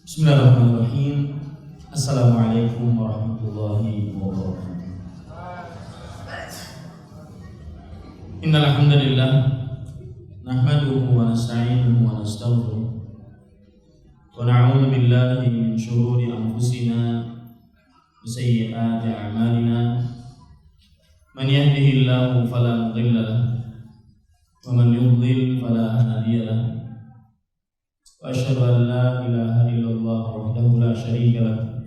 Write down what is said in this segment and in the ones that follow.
Bismillahirrahmanirrahim. Assalamualaikum warahmatullahi wabarakatuh. Innal hamdalillah nahmaduhu wa nasta'inuhu wa nastaghfiruh wa na'udzu billahi min shururi anfusina wa sayyiati a'malina. Man yahdihillahu fala mudilla lahu wa man yudlil fala hadiya lahu. وأشهد أن لا إله إلا الله وحده لا شريك له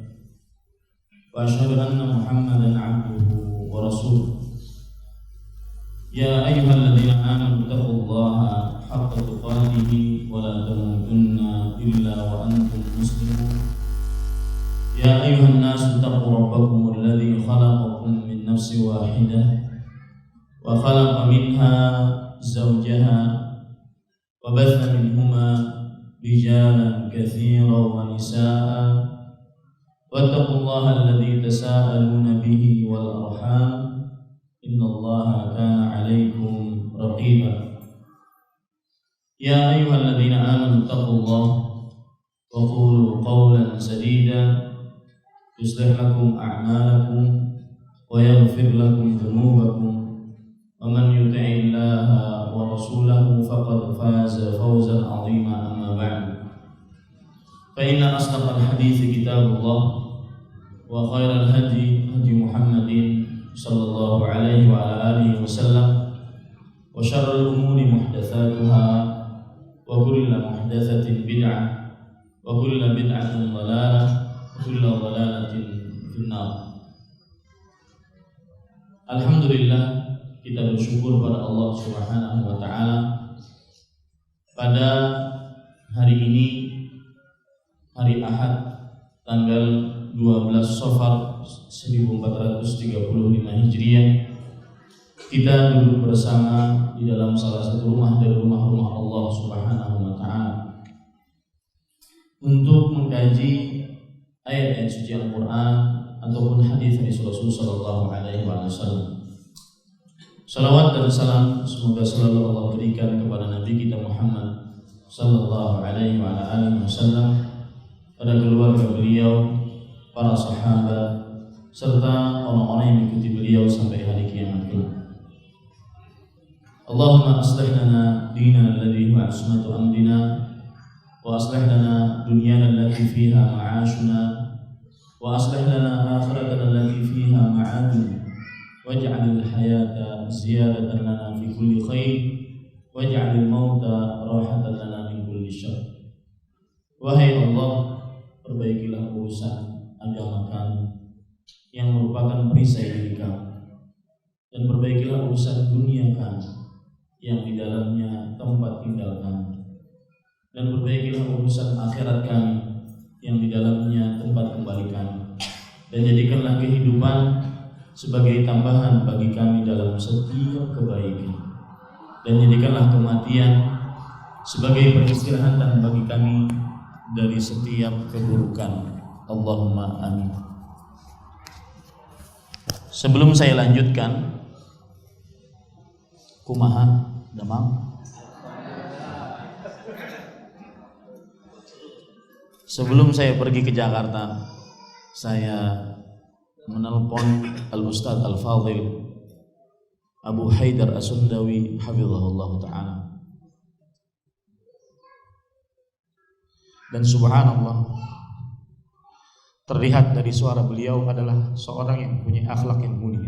وأشهد أن محمدا عبده ورسوله. يا أيها الذين آمنوا اتقوا الله حق تقاته ولا تموتن إلا وأنتم مسلمون. يا أيها الناس اتقوا ربكم الذي خلقكم من نفس واحدة وخلق منها زوجها وبث منهما رجالا كثيرا ونساء واتقوا الله الذي تساءلون به والأرحام إن الله كان عليكم رقيبا. يا أيها الذين آمنوا اتقوا الله وقولوا قولا سديدا يصلح لكم أعمالكم ويغفر لكم ذنوبكم ومن يطع الله ورسوله فقد فاز فوزا عظيما. أما بعد فإن أصدق الحديث كتاب الله وخير الهدي هدي محمد صلى الله عليه وعلى آله وسلم وشر الأمور محدثاتها وكل محدثة بدعة وكل بدعة ضلالة وكل ضلالة في النار. Alhamdulillah, kita bersyukur pada Allah Subhanahu wa taala pada hari ini, hari Ahad, tanggal 12 Safar 1435 Hijriah, kita duduk bersama di dalam salah satu rumah dari rumah-rumah Allah Subhanahu wa taala untuk mengkaji ayat-ayat suci Al-Qur'an ataupun hadis-hadis Rasul sallallahu alaihi wasallam. Salawat dan salam semoga selalu Allah berikan kepada Nabi kita Muhammad sallallahu alaihi wasallam, pada keluarga beliau, para sahabat, serta orang-orang yang mengikuti beliau sampai hari kiamat kelak. Allahumma aslih lana dinana alladhi huwa ismatu amrina wa aslih lana dunyana allati fiha ma'ashuna wa aslih lana akhiratana allati fiha ma'aduna waj'alil hayata ziyadatan lana fi kulli khair waj'alil mauta rahatan lana min kulli syarr. Wahai Allah, perbaikilah urusan agama kami yang merupakan perisai diri kami, dan perbaikilah urusan dunia kami yang di dalamnya tempat tinggal kami, dan perbaikilah urusan akhirat kami yang di dalamnya tempat kembali kami, dan jadikanlah kehidupan sebagai tambahan bagi kami dalam setiap kebaikan, dan jadikanlah kematian sebagai peristirahatan bagi kami dari setiap keburukan. Allahumma amin. Sebelum saya lanjutkan, kumaha damang? Sebelum saya pergi ke Jakarta, saya menelpon Al-Ustadz Al-Fadhil Abu Haidar As-Sundawi hafizahullah ta'ala, dan subhanallah, terlihat dari suara beliau adalah seorang yang punya akhlak yang mulia.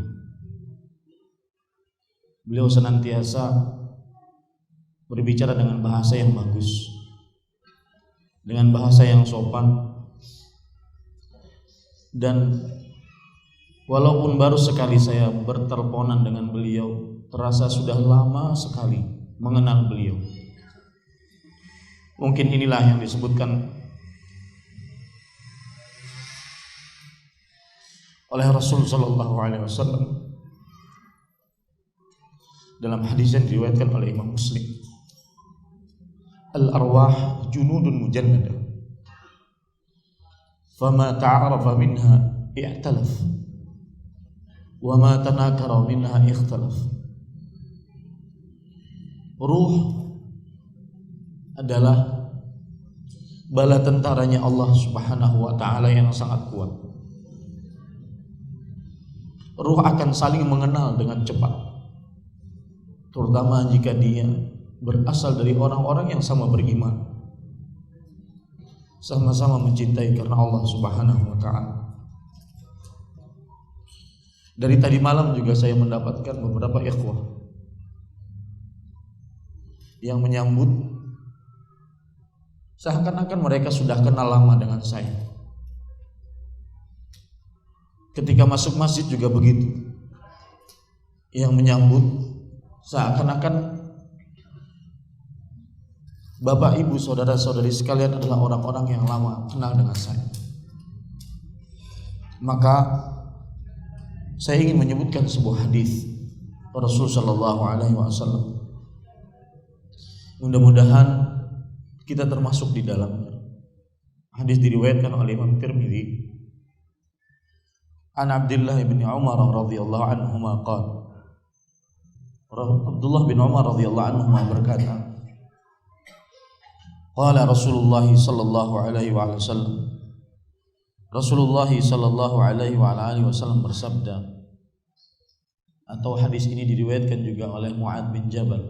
Beliau senantiasa berbicara dengan bahasa yang bagus, dengan bahasa yang sopan, dan walaupun baru sekali saya berteleponan dengan beliau, terasa sudah lama sekali mengenal beliau. Mungkin inilah yang disebutkan oleh Rasul sallallahu alaihi wasallam dalam hadis yang diriwayatkan oleh Imam Muslim. Al-arwah junudun mujannadah, fama ta'arafa minha i'talaf wa ma tanakara minha ikhtalaf. Ruh adalah bala tentaranya Allah Subhanahu wa ta'ala yang sangat kuat. Ruh akan saling mengenal dengan cepat, terutama jika dia berasal dari orang-orang yang sama beriman, sama-sama mencintai karena Allah Subhanahu wa ta'ala. Dari tadi malam juga saya mendapatkan beberapa ikhwah yang menyambut seakan-akan mereka sudah kenal lama dengan saya. Ketika masuk masjid juga begitu, yang menyambut seakan-akan bapak, ibu, saudara-saudari sekalian adalah orang-orang yang lama kenal dengan saya. Maka saya ingin menyebutkan sebuah hadis Rasul sallallahu alaihi wasallam. Mudah-mudahan kita termasuk di dalamnya. Hadis diriwayatkan oleh Imam Tirmidzi. An Abdullah bin Umar radhiyallahu anhuma qala. Abdullah bin Umar radhiyallahu anhuma berkata, qala Rasulullah sallallahu alaihi wasallam. Rasulullah sallallahu alaihi wasallam bersabda, atau hadis ini diriwayatkan juga oleh Mu'adz bin Jabal.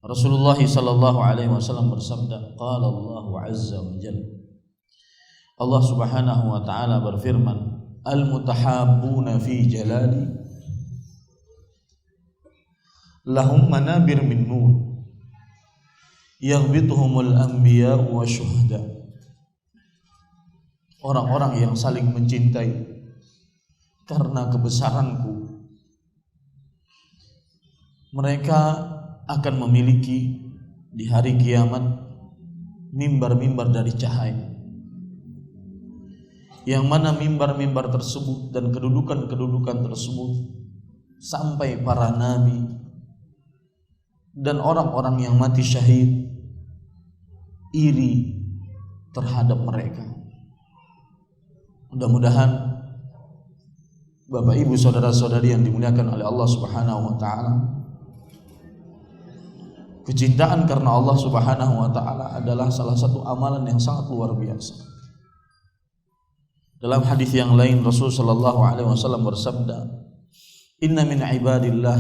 Rasulullah sallallahu alaihi wasallam bersabda, qala Allah azza wa jalla. Allah Subhanahu wa taala berfirman, al-mutahabbuna fi jalali lahum manabir min nur yaghbituhumul anbiya wa syuhada. Orang-orang yang saling mencintai karena kebesaranku, mereka akan memiliki di hari kiamat mimbar-mimbar dari cahaya, yang mana mimbar-mimbar tersebut dan kedudukan-kedudukan tersebut sampai para nabi dan orang-orang yang mati syahid iri terhadap mereka. Mudah-mudahan Bapak Ibu saudara-saudari yang dimuliakan oleh Allah Subhanahu wa taala, kecintaan karena Allah Subhanahu wa taala adalah salah satu amalan yang sangat luar biasa. Dalam hadis yang lain Rasul sallallahu alaihi wasallam bersabda, "Inna min ibadillah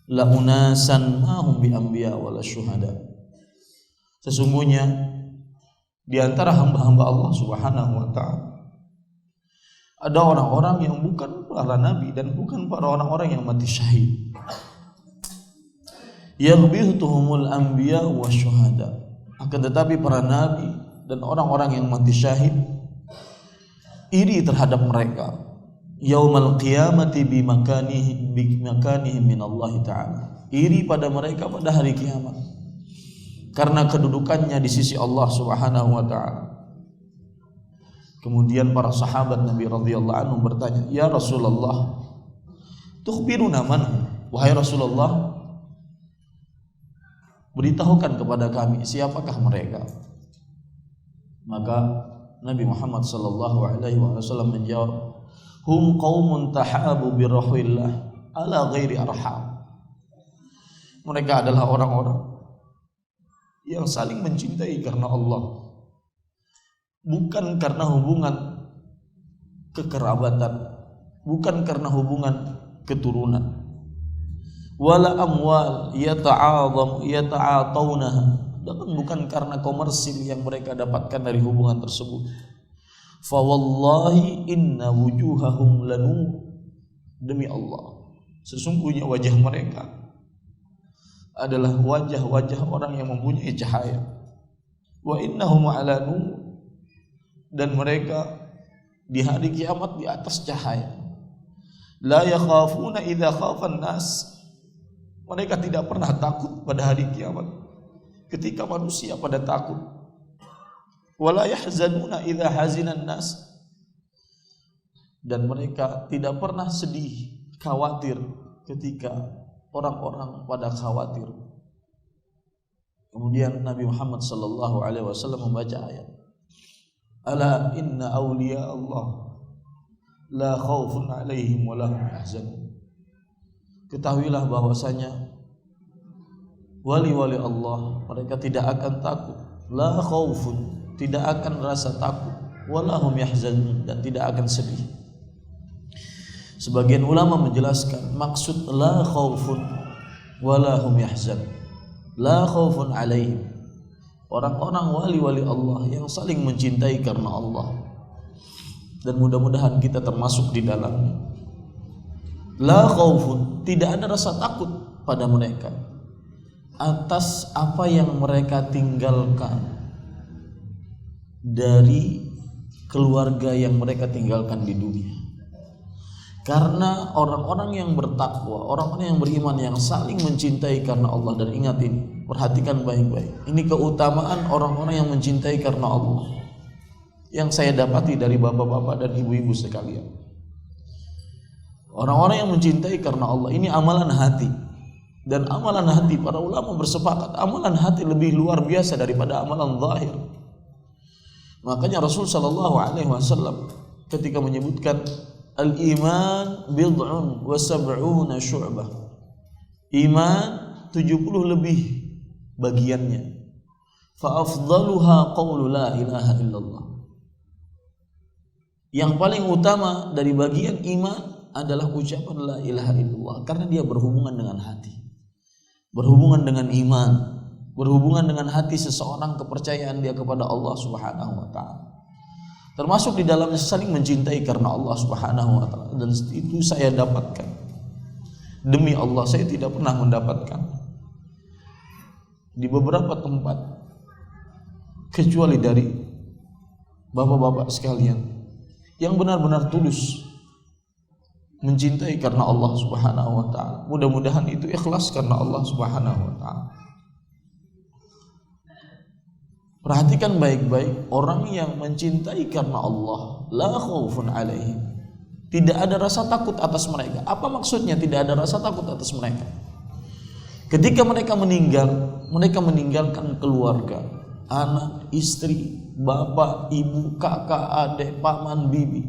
la unasan ma hum bi anbiya wala syuhada." Sesungguhnya di antara hamba-hamba Allah Subhanahu wa taala ada orang-orang yang bukan para nabi dan bukan para orang-orang yang mati syahid. Yaghbituhumul anbiya wasyuhada. Akan tetapi para nabi dan orang-orang yang mati syahid iri terhadap mereka. Yaumal qiyamati bi makanihim min Allah taala. Iri pada mereka pada hari kiamat karena kedudukannya di sisi Allah Subhanahu wa taala. Kemudian para sahabat Nabi radhiyallahu anhum bertanya, "Ya Rasulullah, tukhbiruna man?" Wahai Rasulullah, beritahukan kepada kami siapakah mereka. Maka Nabi Muhammad sallallahu alaihi wasallam menjawab, "Hum qaumun tahabu bi rahwillah ala ghairi arham." Mereka adalah orang-orang yang saling mencintai karena Allah, bukan karena hubungan kekerabatan, bukan karena hubungan keturunan. Wala amwal yata'atawnaha, dan bukan karena komersil yang mereka dapatkan dari hubungan tersebut. Fa wallahi inna wujuhahum lanu, demi Allah sesungguhnya wajah mereka adalah wajah-wajah orang yang mempunyai cahaya. Wa innahum ala nur, dan mereka di hari kiamat di atas cahaya. La yakhafuna idza khafan nas, mereka tidak pernah takut pada hari kiamat ketika manusia pada takut. Wala yahzanuna idza hazinan nas, dan mereka tidak pernah sedih, khawatir ketika orang-orang pada khawatir. Kemudian Nabi Muhammad sallallahu alaihi wasallam membaca ayat, "Ala inna awliya Allah la khaufun alaihim wa la hum yahzanun." Ketahuilah bahwasanya wali-wali Allah mereka tidak akan takut, la khaufun, tidak akan rasa takut, wala hum yahzanun, dan tidak akan sedih. Sebagian ulama menjelaskan maksud la khaufun wala hum yahzanun, la khaufun alaihim, orang-orang wali-wali Allah yang saling mencintai karena Allah, dan mudah-mudahan kita termasuk di dalamnya. La khaufun, tidak ada rasa takut pada mereka atas apa yang mereka tinggalkan dari keluarga yang mereka tinggalkan di dunia. Karena orang-orang yang bertakwa, orang-orang yang beriman, yang saling mencintai karena Allah. Dan ingat ini, perhatikan baik-baik, ini keutamaan orang-orang yang mencintai karena Allah yang saya dapati dari bapak-bapak dan ibu-ibu sekalian. Orang-orang yang mencintai karena Allah ini amalan hati. Dan amalan hati, para ulama bersepakat, amalan hati lebih luar biasa daripada amalan zahir. Makanya Rasul SAW ketika menyebutkan al-iman bid'un wa sab'una syu'bah, iman 70 lebih bagiannya, fa afdaluha qawlu la ilaha illallah, yang paling utama dari bagian iman adalah ucapan la ilaha illallah, karena dia berhubungan dengan hati, berhubungan dengan iman, berhubungan dengan hati seseorang, kepercayaan dia kepada Allah Subhanahu wa taala. Termasuk di dalamnya saling mencintai karena Allah Subhanahu wa taala, dan itu saya dapatkan. Demi Allah, saya tidak pernah mendapatkan di beberapa tempat kecuali dari bapak-bapak sekalian yang benar-benar tulus mencintai karena Allah Subhanahu wa taala. Mudah-mudahan itu ikhlas karena Allah Subhanahu wa taala. Perhatikan baik-baik, orang yang mencintai karena Allah, la khaufun alaihim, tidak ada rasa takut atas mereka. Apa maksudnya tidak ada rasa takut atas mereka? Ketika mereka meninggal, mereka meninggalkan keluarga, anak, istri, bapak, ibu, kakak, adik, paman, bibi.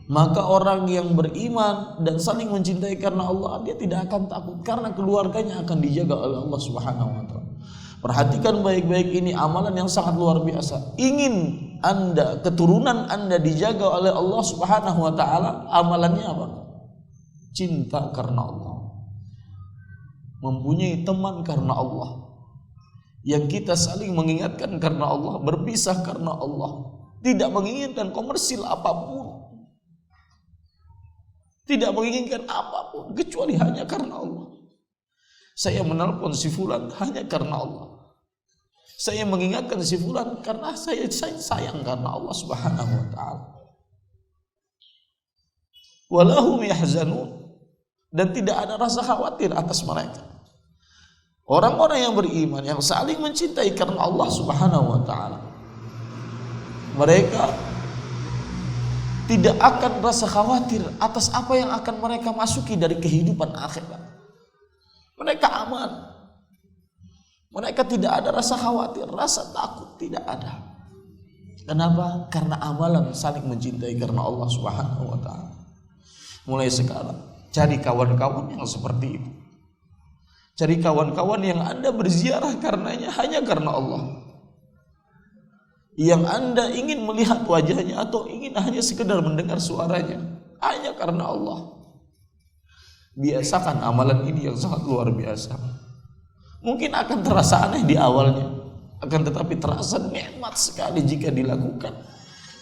Maka orang yang beriman dan saling mencintai karena Allah, dia tidak akan takut karena keluarganya akan dijaga oleh Allah Subhanahu wa taala. Perhatikan baik-baik, ini amalan yang sangat luar biasa. Ingin Anda, keturunan Anda dijaga oleh Allah Subhanahu wa taala, amalannya apa? Cinta karena Allah. Mempunyai teman karena Allah. Yang kita saling mengingatkan karena Allah, berpisah karena Allah. Tidak menginginkan komersil apapun. Tidak menginginkan apapun kecuali hanya karena Allah. Saya menelpon si fulan hanya karena Allah. Saya mengingatkan si fulan karena saya sayang karena Allah Subhanahu wa taala. Walahum yahzanun, dan tidak ada rasa khawatir atas mereka. Orang-orang yang beriman yang saling mencintai karena Allah Subhanahu wa taala, mereka tidak akan rasa khawatir atas apa yang akan mereka masuki dari kehidupan akhirat. Mereka aman. Mereka tidak ada rasa khawatir, rasa takut tidak ada. Kenapa? Karena amalan saling mencintai karena Allah Subhanahu wa taala. Mulai sekarang cari kawan-kawan yang seperti itu. Cari kawan-kawan yang Anda berziarah karenanya hanya karena Allah. Yang Anda ingin melihat wajahnya atau ingin hanya sekedar mendengar suaranya hanya karena Allah. Biasakan amalan ini yang sangat luar biasa. Mungkin akan terasa aneh di awalnya, akan tetapi terasa nikmat sekali jika dilakukan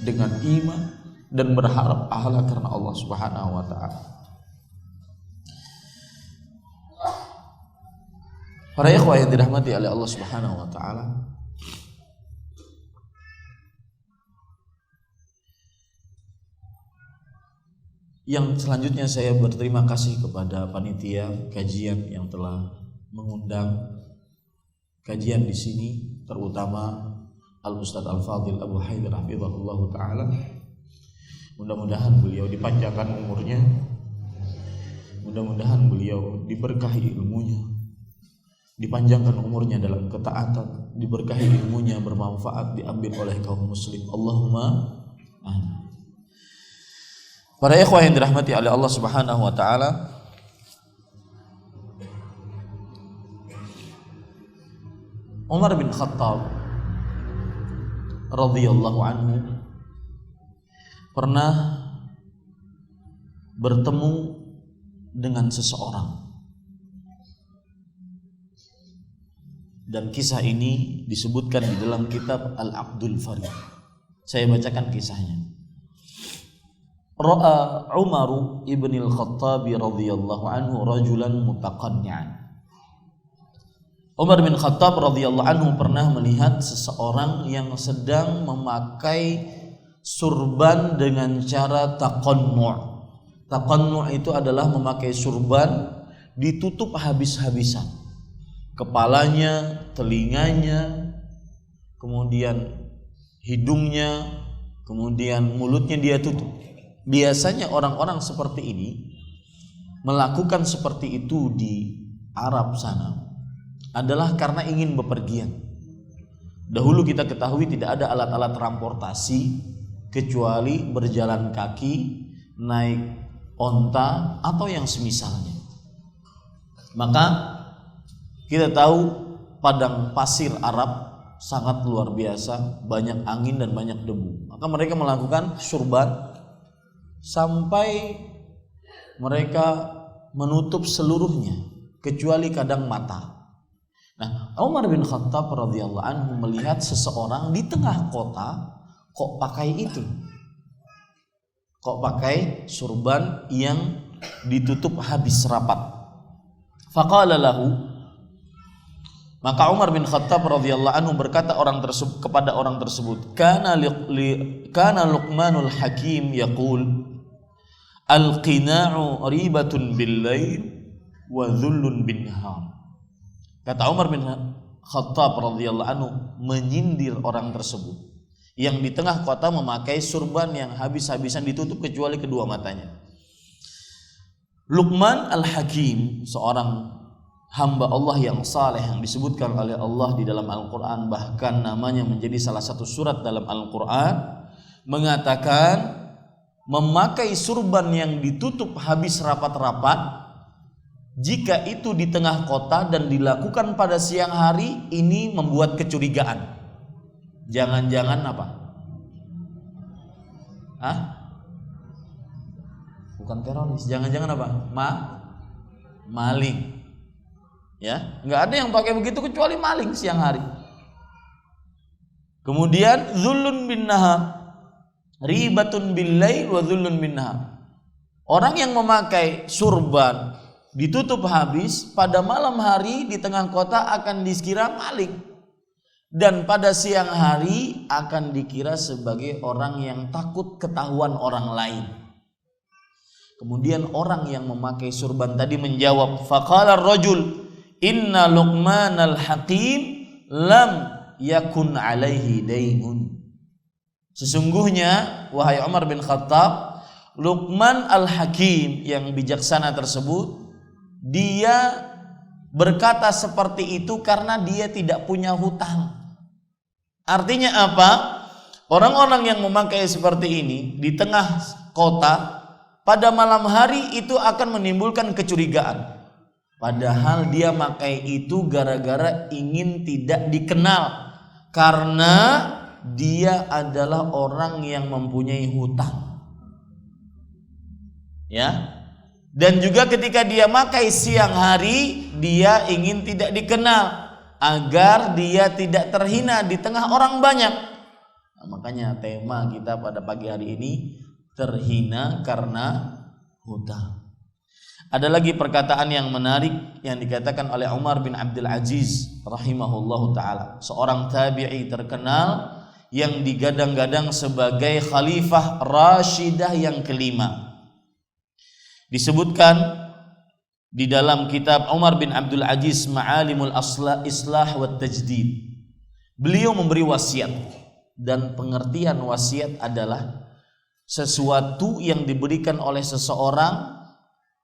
dengan iman dan berharap pahala karena Allah Subhanahu wa taala. Para ikhwah yang dirahmati oleh Allah Subhanahu wa taala, yang selanjutnya saya berterima kasih kepada panitia kajian yang telah mengundang kajian di sini, terutama Al-Ustadz Al-Fadhil Abu Haidir hafizahullah ta'ala. Mudah-mudahan beliau dipanjangkan umurnya, mudah-mudahan beliau diberkahi ilmunya, dipanjangkan umurnya dalam ketaatan, diberkahi ilmunya, bermanfaat, diambil oleh kaum muslim. Allahumma amin. Para ikhwah yang dirahmati oleh Allah Subhanahu wa taala, Umar bin Khattab radhiyallahu anhu pernah bertemu dengan seseorang, dan kisah ini disebutkan di dalam kitab Al-Aqdul Farid. Saya bacakan kisahnya. Ra'a Umar ibn al-Khattab radhiyallahu anhu rajulan mutaqanni'an. Umar bin Khattab radhiyallahu anhu pernah melihat seseorang yang sedang memakai surban dengan cara taqannu'. Taqannu' itu adalah memakai surban ditutup habis-habisan. Kepalanya, telinganya, kemudian hidungnya, kemudian mulutnya dia tutup. Biasanya orang-orang seperti ini melakukan seperti itu di Arab sana adalah karena ingin bepergian. Dahulu kita ketahui tidak ada alat-alat transportasi kecuali berjalan kaki, naik onta atau yang semisalnya. Maka kita tahu padang pasir Arab sangat luar biasa, banyak angin dan banyak debu. Maka mereka melakukan surban sampai mereka menutup seluruhnya kecuali kadang mata. Nah, Umar bin Khattab radhiyallahu anhu melihat seseorang di tengah kota kok pakai itu, kok pakai surban yang ditutup habis rapat. Faqala lahu, maka Umar bin Khattab radhiyallahu anhu berkata kepada orang tersebut, kana Luqmanul Hakim yaqul al-qina'u ribatun bil-lail wa dhullun bin-nahar. Kata Umar bin Khattab radhiyallahu anhu menyindir orang tersebut yang di tengah kota memakai surban yang habis-habisan ditutup kecuali kedua matanya. Luqman al-Hakim, seorang hamba Allah yang saleh yang disebutkan oleh Allah di dalam Al-Quran, bahkan namanya menjadi salah satu surat dalam Al-Quran, mengatakan memakai surban yang ditutup habis rapat-rapat, jika itu di tengah kota dan dilakukan pada siang hari, ini membuat kecurigaan. Jangan-jangan apa? Bukan teroris, jangan-jangan apa? Maling. Ya, nggak ada yang pakai begitu kecuali maling siang hari. Kemudian zulun bin nahar, ribatun bil-lail wa zulun bin nahar. Orang yang memakai surban ditutup habis pada malam hari di tengah kota akan dikira maling, dan pada siang hari akan dikira sebagai orang yang takut ketahuan orang lain. Kemudian orang yang memakai surban tadi menjawab, faqala ar-rajul inna Luqman al-Hakim lam yakun alaihi dainun. Sesungguhnya wahai Umar bin Khattab, Luqman al-Hakim yang bijaksana tersebut, dia berkata seperti itu karena dia tidak punya hutang. Artinya apa? Orang-orang yang memakai seperti ini di tengah kota pada malam hari itu akan menimbulkan kecurigaan. Padahal dia pakai itu gara-gara ingin tidak dikenal, karena dia adalah orang yang mempunyai hutang. Ya. Dan juga ketika dia pakai siang hari, dia ingin tidak dikenal agar dia tidak terhina di tengah orang banyak. Nah, makanya tema kita pada pagi hari ini, terhina karena hutang. Ada lagi perkataan yang menarik yang dikatakan oleh Umar bin Abdul Aziz rahimahullahu ta'ala, seorang tabi'i terkenal yang digadang-gadang sebagai khalifah Rashidah yang kelima. Disebutkan di dalam kitab Umar bin Abdul Aziz Ma'alimul Islah wa Tajdid, beliau memberi wasiat, dan pengertian wasiat adalah sesuatu yang diberikan oleh seseorang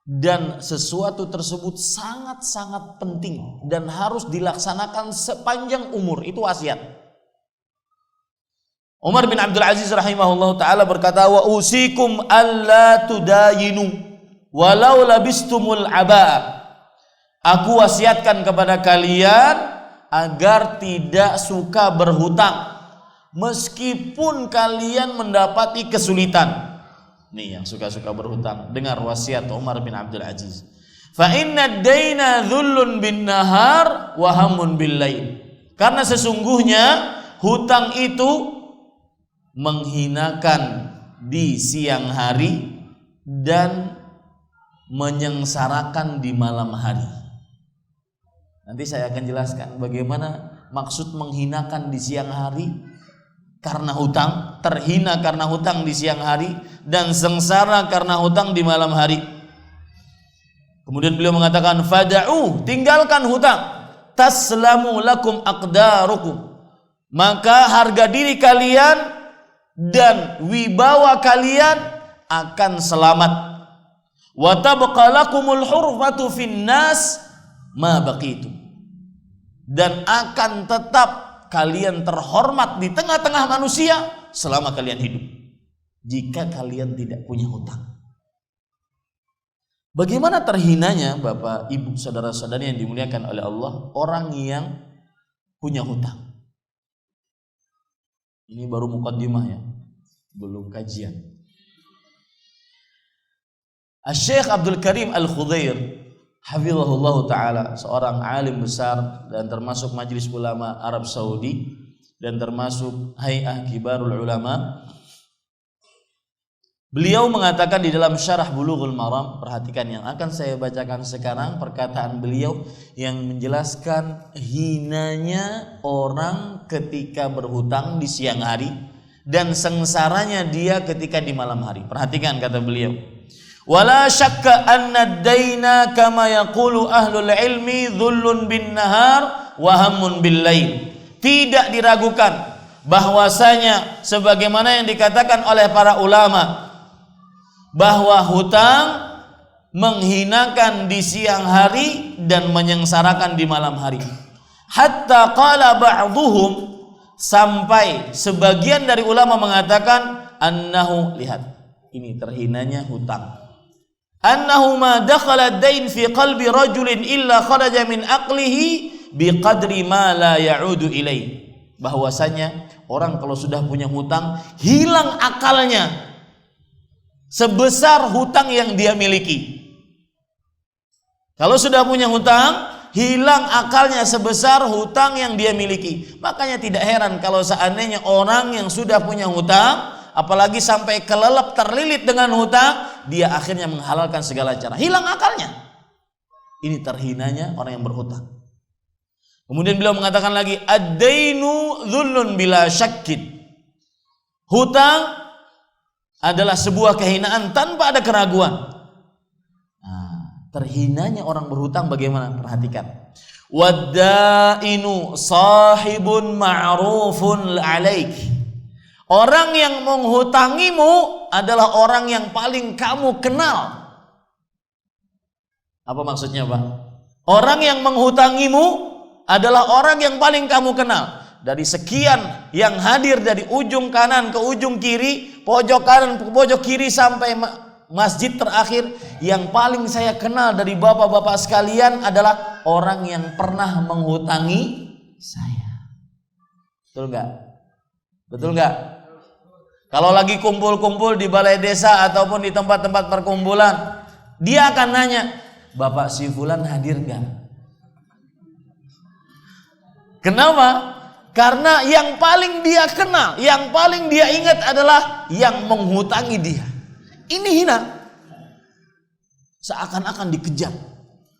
dan sesuatu tersebut sangat-sangat penting dan harus dilaksanakan sepanjang umur, itu wasiat. Umar bin Abdul Aziz rahimahullah ta'ala berkata, wa usikum alla tudayinu walau labistumul aba. Aku wasiatkan kepada kalian agar tidak suka berhutang meskipun kalian mendapati kesulitan. Nih yang suka-suka berhutang, dengar wasiat Umar bin Abdul Aziz. Fa inna ad-daina dhullun bin nahar wa hammun bil lail. Karena sesungguhnya hutang itu menghinakan di siang hari dan menyengsarakan di malam hari. Nanti saya akan jelaskan bagaimana maksud menghinakan di siang hari karena hutang, terhina karena hutang di siang hari, dan sengsara karena hutang di malam hari. Kemudian beliau mengatakan, fada'u, tinggalkan hutang, taslamu lakum aqdarukum, maka harga diri kalian dan wibawa kalian akan selamat. Wa tabqa lakumul hurmatu finnas ma baqitum, dan akan tetap kalian terhormat di tengah-tengah manusia selama kalian hidup, jika kalian tidak punya hutang. Bagaimana terhinanya Bapak, Ibu, saudara-saudari yang dimuliakan oleh Allah, orang yang punya hutang. Ini baru muqaddimah ya, belum kajian. Syekh Abdul Karim Al-Khudair hafizahullah ta'ala, seorang alim besar dan termasuk Majelis Ulama Arab Saudi dan termasuk Hay'ah Kibarul Ulama. Beliau mengatakan di dalam Syarah Bulughul Maram, perhatikan yang akan saya bacakan sekarang, perkataan beliau yang menjelaskan hinanya orang ketika berhutang di siang hari dan sengsaranya dia ketika di malam hari. Perhatikan kata beliau, wala syakka anna ad-daina kama yaqulu ahlul ilmi dhullun bin nahar wa hammun bil lail. Tidak diragukan bahwasanya sebagaimana yang dikatakan oleh para ulama bahwa hutang menghinakan di siang hari dan menyengsarakan di malam hari. Hatta qala ba'dhum, sampai sebagian dari ulama mengatakan annahu, lihat ini terhinanya hutang, annahu ma dakhala ad-dain fi qalbi rajulin illa kharaja min aqlihi biqadri ma la ya'udu ilaih. Bahwasanya orang kalau sudah punya hutang, hilang akalnya sebesar hutang yang dia miliki. Kalau sudah punya hutang, hilang akalnya sebesar hutang yang dia miliki. Makanya tidak heran kalau seandainya orang yang sudah punya hutang, apalagi sampai kelelep terlilit dengan hutang, dia akhirnya menghalalkan segala cara, hilang akalnya. Ini terhinanya orang yang berhutang. Kemudian beliau mengatakan lagi, ad-dainu dhullun bila syakkin. Hutang adalah sebuah kehinaan tanpa ada keraguan. Nah, terhinanya orang berhutang bagaimana? Perhatikan. Wad-dainu sahibun ma'rufun 'alaik. Orang yang menghutangimu adalah orang yang paling kamu kenal. Apa maksudnya, Pak? Orang yang menghutangimu adalah orang yang paling kamu kenal. Dari sekian yang hadir dari ujung kanan ke ujung kiri, pojok kanan ke pojok kiri sampai masjid terakhir, yang paling saya kenal dari bapak-bapak sekalian adalah orang yang pernah menghutangi saya. Betul nggak? Betul nggak? Kalau lagi kumpul-kumpul di balai desa ataupun di tempat-tempat perkumpulan, dia akan nanya, Bapak si Fulan hadir nggak? Kenapa? Karena yang paling dia kenal, yang paling dia ingat adalah yang menghutangi dia. Ini hina, seakan-akan dikejar.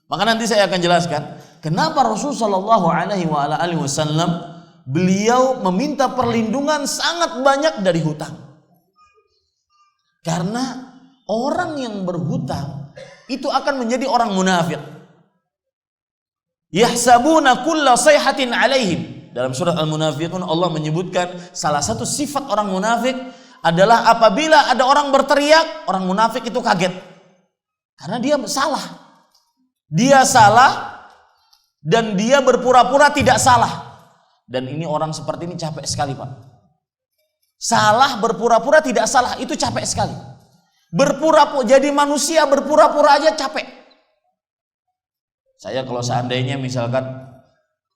Maka nanti saya akan jelaskan kenapa Rasulullah SAW beliau meminta perlindungan sangat banyak dari hutang. Karena orang yang berhutang itu akan menjadi orang munafik. Yahsabuna kulla sayhatin alaihim. Dalam surat Al-Munafiqun Allah menyebutkan salah satu sifat orang munafik adalah apabila ada orang berteriak, orang munafik itu kaget. Karena dia salah. Dia salah dan dia berpura-pura tidak salah. Dan ini orang seperti ini capek sekali, Pak. Salah berpura-pura tidak salah itu capek sekali. Berpura-pura jadi manusia berpura-pura aja capek. Saya kalau seandainya misalkan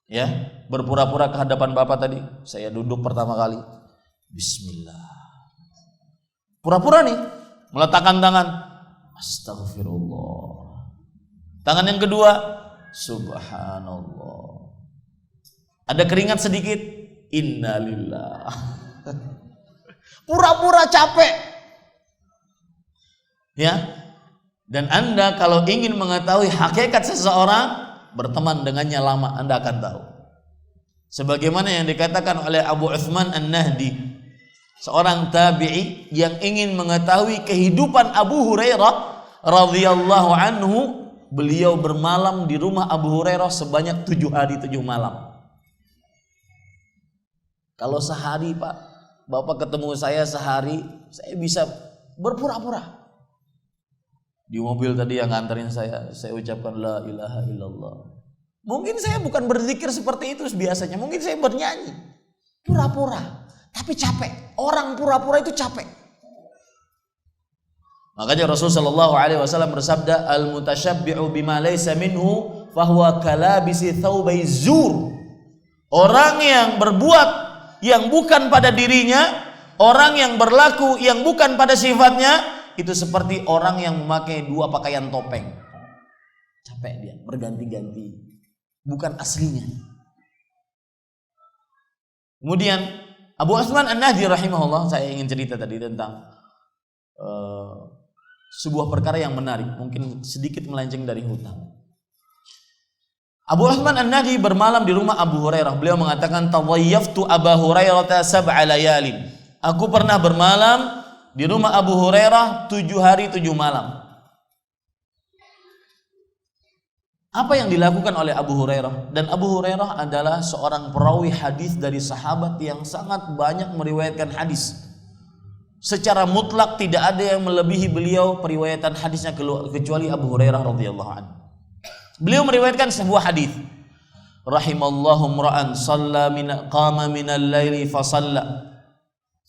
ya berpura-pura ke hadapan Bapak tadi, saya duduk pertama kali, Bismillah. Pura-pura nih, meletakkan tangan. Astagfirullah. Tangan yang kedua, subhanallah. Ada keringat sedikit, innalillah. Pura-pura capek. Ya. Dan Anda kalau ingin mengetahui hakikat seseorang, berteman dengannya lama, Anda akan tahu. Sebagaimana yang dikatakan oleh Abu Uthman An-Nahdi, seorang tabi'i yang ingin mengetahui kehidupan Abu Hurairah radhiyallahu anhu, beliau bermalam di rumah Abu Hurairah sebanyak 7 hari 7 malam. Kalau sehari Pak, Bapak ketemu saya sehari, saya bisa berpura-pura. Di mobil tadi yang nganterin saya ucapkan la ilaha illallah. Mungkin saya bukan berzikir seperti itu biasanya, mungkin saya bernyanyi. Pura-pura, tapi capek. Orang pura-pura itu capek. Makanya Rasulullah SAW bersabda, al-mutasyabbi'u bima laysa minhu fahuwa kalabisi thawbai zur. Orang yang berbuat yang bukan pada dirinya, orang yang berlaku yang bukan pada sifatnya, itu seperti orang yang memakai 2 pakaian topeng. Capek dia, berganti-ganti, bukan aslinya. Kemudian Abu Uthman An-Nahdi rahimahullah, saya ingin cerita tadi tentang sebuah perkara yang menarik, mungkin sedikit melenceng dari hutang. Abu Uthman An-Nahdi bermalam di rumah Abu Hurairah. Beliau mengatakan, tawayyaftu Abu Hurairah 7 layalin. Aku pernah bermalam di rumah Abu Hurairah 7 hari 7 malam. Apa yang dilakukan oleh Abu Hurairah? Dan Abu Hurairah adalah seorang perawi hadis dari sahabat yang sangat banyak meriwayatkan hadis. Secara mutlak tidak ada yang melebihi beliau periwayatan hadisnya kecuali Abu Hurairah radhiyallahu anhu. Beliau meriwayatkan sebuah hadis. Rahimallahu imra'an shalla qama minal laili fa shalla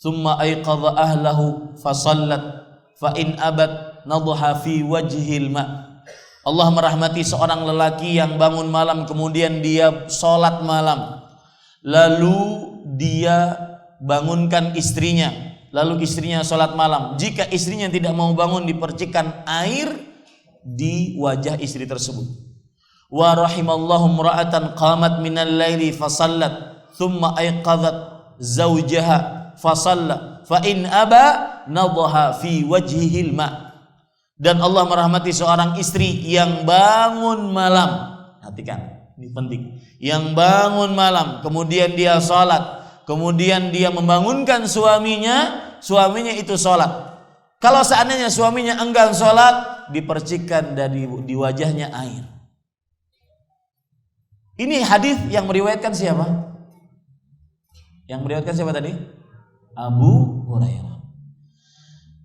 thumma ayqadha ahlahu fa shallat fa in abat nadha fi wajhil ma. Allah merahmati seorang lelaki yang bangun malam kemudian dia sholat malam, lalu dia bangunkan istrinya, lalu istrinya sholat malam. Jika istrinya tidak mau bangun, dipercikan air di wajah istri tersebut. Wa rahimallahu imra'atan qamat minal laili fa shallat thumma ayqadhat zawjaha fa shalla fa in aba nadha fi wajhihil ma. Dan Allah merahmati seorang istri yang bangun malam. Perhatikan, ini penting. Yang bangun malam, kemudian dia sholat, kemudian dia membangunkan suaminya itu sholat. Kalau seandainya suaminya enggan sholat, dipercikan di wajahnya air. Ini hadis yang meriwayatkan siapa? Yang meriwayatkan siapa tadi? Abu Hurairah.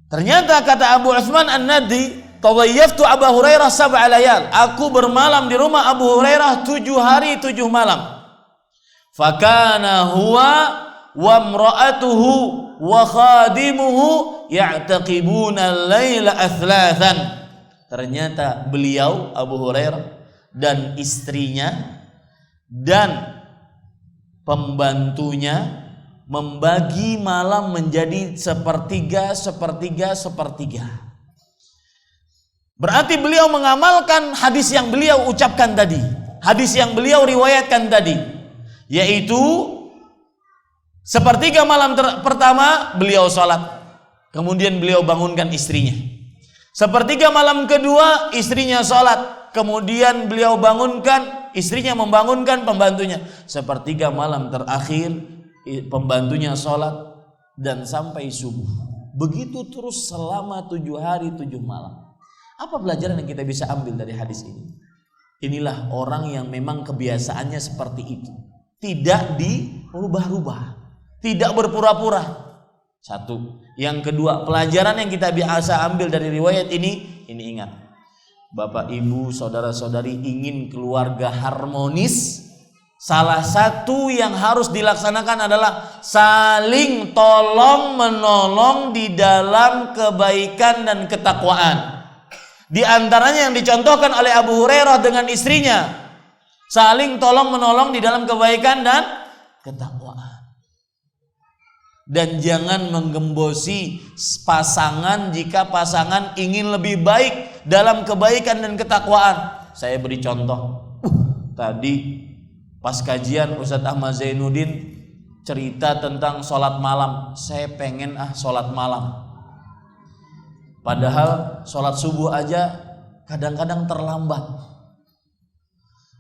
Ternyata kata Abu Uthman An-Nahdi, tawayyaftu Abu Hurairah 7 layal. Aku bermalam di rumah Abu Hurairah 7 hari 7 malam. Fakana huwa wa imra'atuhu wa khadimuhu ya'taqibuna al-laila athlathan. Ternyata beliau Abu Hurairah dan istrinya dan pembantunya membagi malam menjadi sepertiga. Berarti beliau mengamalkan hadis yang beliau ucapkan tadi, hadis yang beliau riwayatkan tadi, yaitu sepertiga malam pertama beliau sholat, kemudian beliau bangunkan istrinya. Sepertiga malam kedua istrinya sholat, kemudian beliau bangunkan, istrinya membangunkan pembantunya. Sepertiga malam terakhir pembantunya sholat dan sampai subuh. Begitu terus selama 7 hari 7 malam. Apa pelajaran yang kita bisa ambil dari hadis ini? Inilah orang yang memang kebiasaannya seperti itu, tidak dirubah-rubah, tidak berpura-pura. Satu. Yang kedua, pelajaran yang kita biasa ambil dari riwayat ini ingat, Bapak Ibu saudara-saudari ingin keluarga harmonis, salah satu yang harus dilaksanakan adalah saling tolong menolong di dalam kebaikan dan ketakwaan. Di antaranya yang dicontohkan oleh Abu Hurairah dengan istrinya, saling tolong menolong di dalam kebaikan dan ketakwaan. Dan jangan menggembosi pasangan jika pasangan ingin lebih baik dalam kebaikan dan ketakwaan. Saya beri contoh. Tadi pas kajian Ustadz Ahmad Zainuddin cerita tentang sholat malam. Saya pengen sholat malam. Padahal sholat subuh aja kadang-kadang terlambat.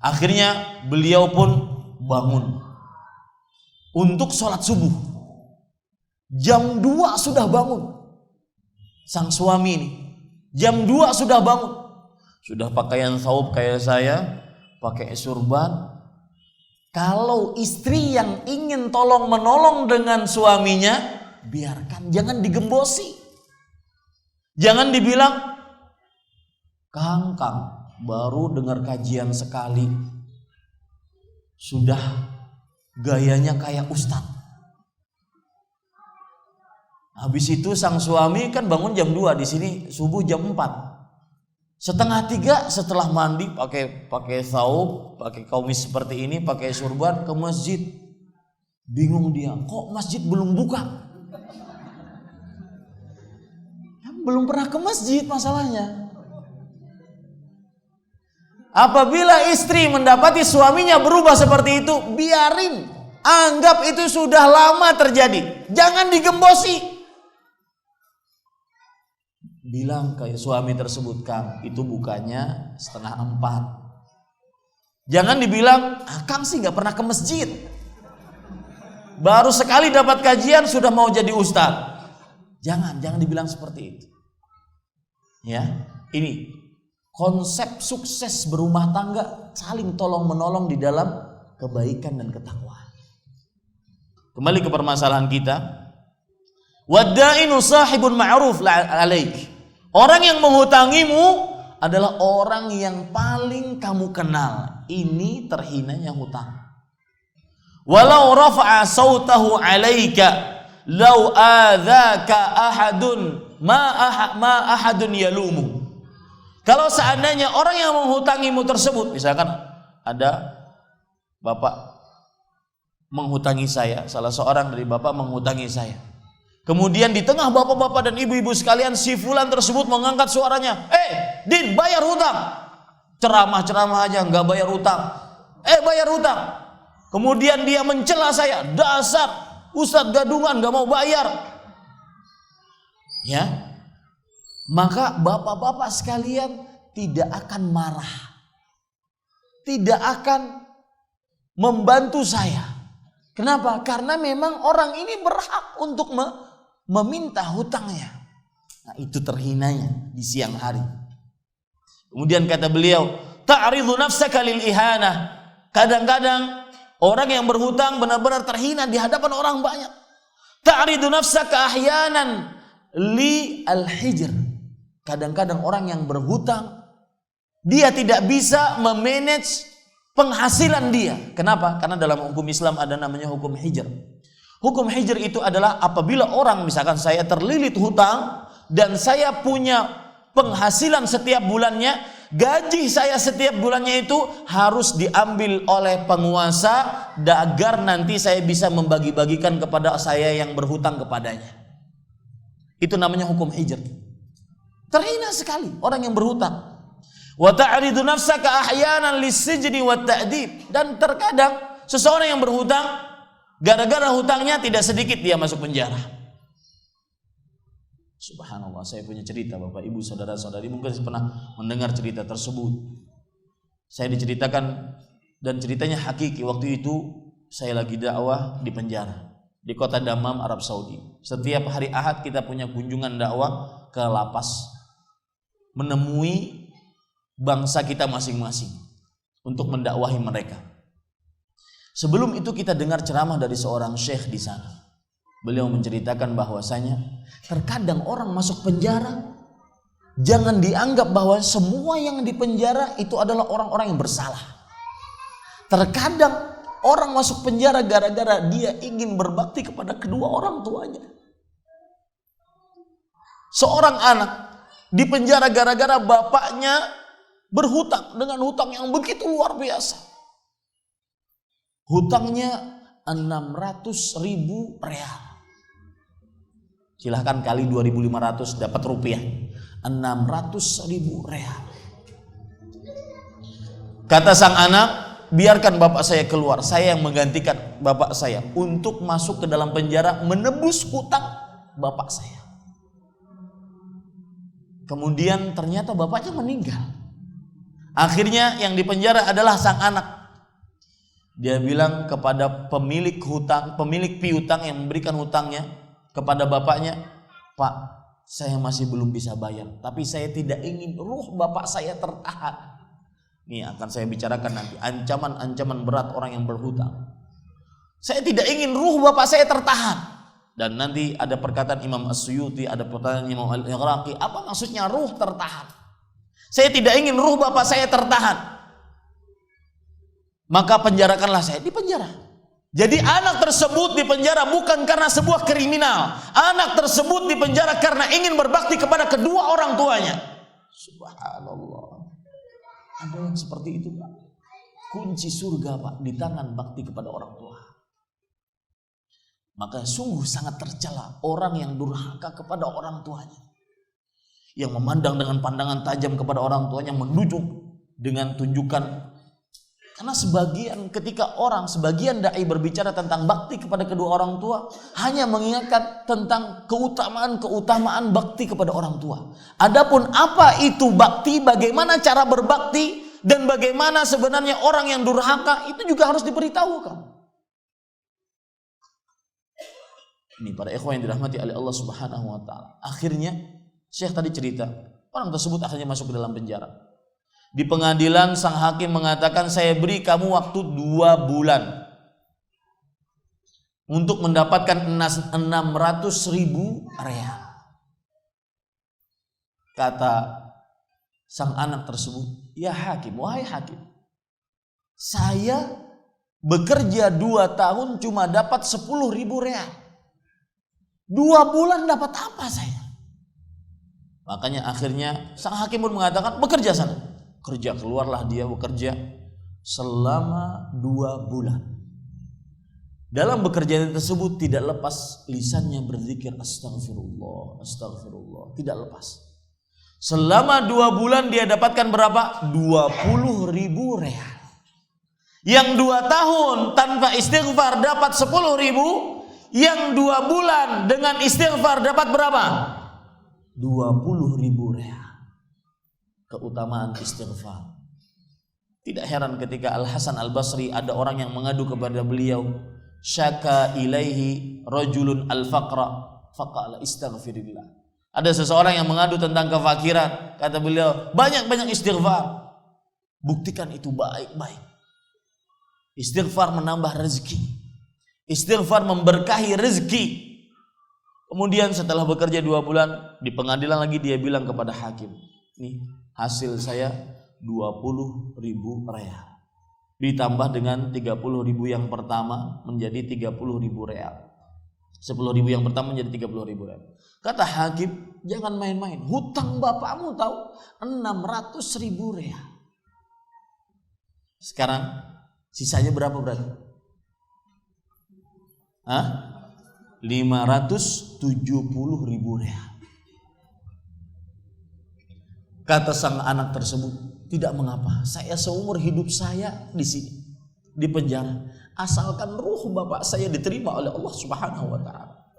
Akhirnya beliau pun bangun untuk sholat subuh. Jam 2 sudah bangun. Sang suami ini jam 2 sudah bangun. Sudah pakaian thawb kayak saya, pakai surban. Kalau istri yang ingin tolong menolong dengan suaminya, biarkan, jangan digembosi. Jangan dibilang, Kang, baru dengar kajian sekali, sudah gayanya kayak ustadz. Habis itu sang suami kan bangun jam 2, di sini subuh jam 4. Setengah 3 setelah mandi pakai thawb, pakai kamis seperti ini, pakai surban ke masjid. Bingung dia, kok masjid belum buka? Belum pernah ke masjid masalahnya. Apabila istri mendapati suaminya berubah seperti itu, biarin. Anggap itu sudah lama terjadi. Jangan digembosi. Bilang ke suami tersebut, Kang, itu bukanya 3:30. Jangan dibilang, Kang sih gak pernah ke masjid. Baru sekali dapat kajian sudah mau jadi ustadz. Jangan dibilang seperti itu. Ya, ini konsep sukses berumah tangga, saling tolong menolong di dalam kebaikan dan ketakwaan. Kembali ke permasalahan kita. Wadda'inu sahibun ma'ruf alaik. Orang yang menghutangimu adalah orang yang paling kamu kenal. Ini terhinanya hutang. Walau rafa'a sautahu alaika law adzaka ahadun ma ahadun yalumu. Kalau seandainya orang yang menghutangimu tersebut, misalkan ada bapak menghutangi saya, salah seorang dari bapak menghutangi saya. Kemudian di tengah bapak-bapak dan ibu-ibu sekalian, si fulan tersebut mengangkat suaranya, Din, bayar hutang. Ceramah aja nggak bayar hutang. Bayar hutang. Kemudian dia mencela saya, dasar ustadz gadungan nggak mau bayar. Ya, maka bapak-bapak sekalian tidak akan marah, tidak akan membantu saya. Kenapa? Karena memang orang ini berhak untuk meminta hutangnya. Nah, itu terhinanya di siang hari. Kemudian kata beliau, ta'ridu nafsaka lil ihanah. Kadang-kadang orang yang berhutang benar-benar terhina di hadapan orang banyak. Ta'ridu nafsaka ahyanan li al-hijr. Kadang-kadang orang yang berhutang, dia tidak bisa memanage penghasilan dia. Kenapa? Karena dalam hukum Islam ada namanya hukum hijr. Hukum hijr itu adalah apabila orang, misalkan saya terlilit hutang dan saya punya penghasilan setiap bulannya, gaji saya setiap bulannya itu harus diambil oleh penguasa agar nanti saya bisa membagi-bagikan kepada saya yang berhutang kepadanya. Itu namanya hukum hijr. Terhina sekali orang yang berhutang. Wa ta'ridu nafsaka ahyanan lis-sijni wat ta'dib. Dan terkadang seseorang yang berhutang, gara-gara hutangnya tidak sedikit dia masuk penjara. Subhanallah, saya punya cerita Bapak Ibu saudara-saudari, mungkin saya pernah mendengar cerita tersebut. Saya diceritakan dan ceritanya hakiki. Waktu itu saya lagi dakwah di penjara di kota Dammam, Arab Saudi. Setiap hari Ahad kita punya kunjungan dakwah ke lapas, menemui bangsa kita masing-masing untuk mendakwahi mereka. Sebelum itu kita dengar ceramah dari seorang syekh di sana. Beliau menceritakan bahwasanya terkadang orang masuk penjara, jangan dianggap bahwa semua yang di penjara itu adalah orang-orang yang bersalah. Terkadang orang masuk penjara gara-gara dia ingin berbakti kepada kedua orang tuanya. Seorang anak di penjara gara-gara bapaknya berhutang dengan hutang yang begitu luar biasa. Hutangnya 600.000 real. Silahkan kali 2.500 dapat rupiah. 600.000 real. Kata sang anak, biarkan bapak saya keluar. Saya yang menggantikan bapak saya untuk masuk ke dalam penjara menebus hutang bapak saya. Kemudian ternyata bapaknya meninggal. Akhirnya yang dipenjara adalah sang anak. Dia bilang kepada pemilik piutang yang memberikan hutangnya kepada bapaknya, "Pak, saya masih belum bisa bayar, tapi saya tidak ingin ruh bapak saya tertahan." Ini akan saya bicarakan nanti, ancaman-ancaman berat orang yang berhutang. Saya tidak ingin ruh bapak saya tertahan. Dan nanti ada perkataan Imam As-Suyuti, ada perkataan Imam Al-Iraqi, apa maksudnya ruh tertahan? Saya tidak ingin ruh bapak saya tertahan. Maka penjarakanlah saya. Di penjara. Jadi anak tersebut dipenjara bukan karena sebuah kriminal. Anak tersebut dipenjara karena ingin berbakti kepada kedua orang tuanya. Subhanallah. Ada yang seperti itu, Pak. Kunci surga, Pak, di tangan bakti kepada orang tua. Maka sungguh sangat tercela orang yang durhaka kepada orang tuanya. Yang memandang dengan pandangan tajam kepada orang tuanya, menunjuk dengan tunjukkan. Karena sebagian dai berbicara tentang bakti kepada kedua orang tua, hanya mengingatkan tentang keutamaan bakti kepada orang tua. Adapun apa itu bakti, bagaimana cara berbakti, dan bagaimana sebenarnya orang yang durhaka, itu juga harus diberitahukan. Ini para ikhwan yang dirahmati oleh Allah Subhanahu wa taala. Akhirnya Syekh tadi cerita, orang tersebut akhirnya masuk ke dalam penjara. Di pengadilan sang hakim mengatakan, "Saya beri kamu waktu 2 bulan untuk mendapatkan 600.000 real." Kata sang anak tersebut, "Ya hakim, wahai hakim, saya bekerja 2 tahun cuma dapat 10.000 real. 2 bulan dapat apa saya?" Makanya akhirnya sang hakim pun mengatakan, "Bekerja sana." Kerja, keluarlah dia bekerja selama 2 bulan. Dalam bekerja tersebut tidak lepas lisannya berzikir astagfirullah, astagfirullah, tidak lepas. Selama 2 bulan dia dapatkan berapa? 20.000 real. Yang 2 tahun tanpa istighfar dapat 10.000, yang 2 bulan dengan istighfar dapat berapa? 20.000 real. Keutamaan istighfar. Tidak heran ketika Al-Hasan Al-Basri ada orang yang mengadu kepada beliau, syaka ilaihi rajulun al-faqra faqala istaghfirillah. Ada seseorang yang mengadu tentang kefakiran, kata beliau, banyak-banyak istighfar. Buktikan itu baik-baik. Istighfar menambah rezeki. Istighfar memberkahi rezeki. Kemudian setelah bekerja 2 bulan di pengadilan lagi dia bilang kepada hakim, "Nih, hasil saya 20.000 real. Ditambah dengan 30.000 yang pertama menjadi 30.000 real. 10.000 yang pertama menjadi 30.000 real." Kata hakim, "Jangan main-main. Hutang bapakmu tahu 600.000 real. Sekarang sisanya berapa berarti? 570.000 real." Kata sang anak tersebut, "Tidak mengapa, saya seumur hidup saya di sini, di penjara, asalkan ruh bapak saya diterima oleh Allah Subhanahu wa taala."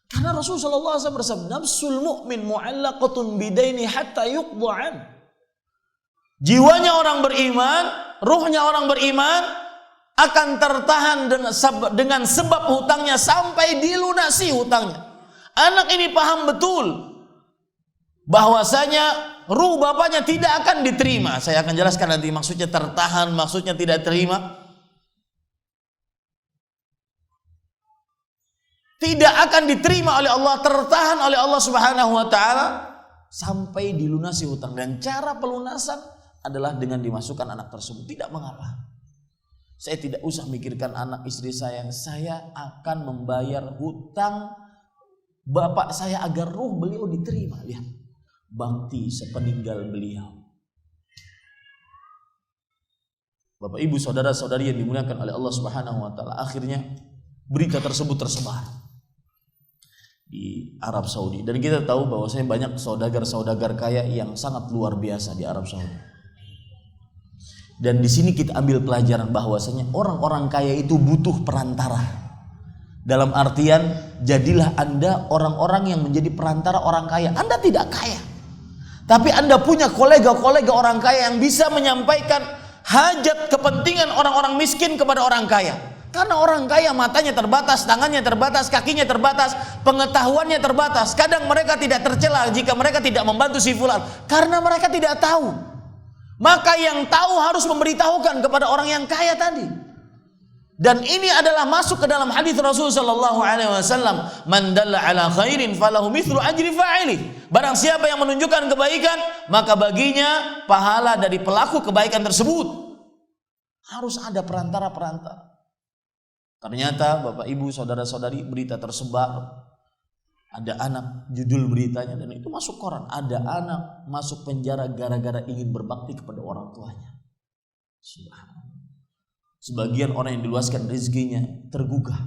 Karena Rasulullah sallallahu alaihi wasallam bersabda, "Nafsul mu'min mu'allaqatun bidaini hatta yuqda'an." Jiwanya orang beriman, ruhnya orang beriman akan tertahan dengan sebab hutangnya sampai dilunasi hutangnya. Anak ini paham betul bahwasanya ruh bapaknya tidak akan diterima. Saya akan jelaskan nanti maksudnya tertahan, maksudnya tidak terima. Tidak akan diterima oleh Allah, tertahan oleh Allah Subhanahu wa taala sampai dilunasi hutang. Dan cara pelunasan adalah dengan dimasukkan anak tersebut. Tidak mengapa. Saya tidak usah mikirkan anak istri saya akan membayar hutang bapak saya agar ruh beliau diterima. Lihat, bakti sepeninggal beliau. Bapak ibu saudara-saudari yang dimuliakan oleh Allah Subhanahu wa taala, akhirnya berita tersebut tersebar. di Arab Saudi. Dan kita tahu bahwasanya banyak saudagar-saudagar kaya yang sangat luar biasa di Arab Saudi. Dan di sini kita ambil pelajaran bahwasanya orang-orang kaya itu butuh perantara. Dalam artian, jadilah Anda orang-orang yang menjadi perantara orang kaya. Anda tidak kaya, tapi Anda punya kolega-kolega orang kaya yang bisa menyampaikan hajat kepentingan orang-orang miskin kepada orang kaya. Karena orang kaya matanya terbatas, tangannya terbatas, kakinya terbatas, pengetahuannya terbatas. Kadang mereka tidak tercela jika mereka tidak membantu si fulan, karena mereka tidak tahu. Maka yang tahu harus memberitahukan kepada orang yang kaya tadi. Dan ini adalah masuk ke dalam hadis Rasul sallallahu alaihi wasallam, "Man dalla ala khairin falahu mithlu ajri fa'ilih." Barang siapa yang menunjukkan kebaikan, maka baginya pahala dari pelaku kebaikan tersebut. Harus ada perantara-perantara. Ternyata Bapak Ibu saudara-saudari, berita tersebar, ada anak, judul beritanya, dan itu masuk koran, ada anak masuk penjara gara-gara ingin berbakti kepada orang tuanya. Subhanallah. Sebagian orang yang diluaskan rezekinya tergugah,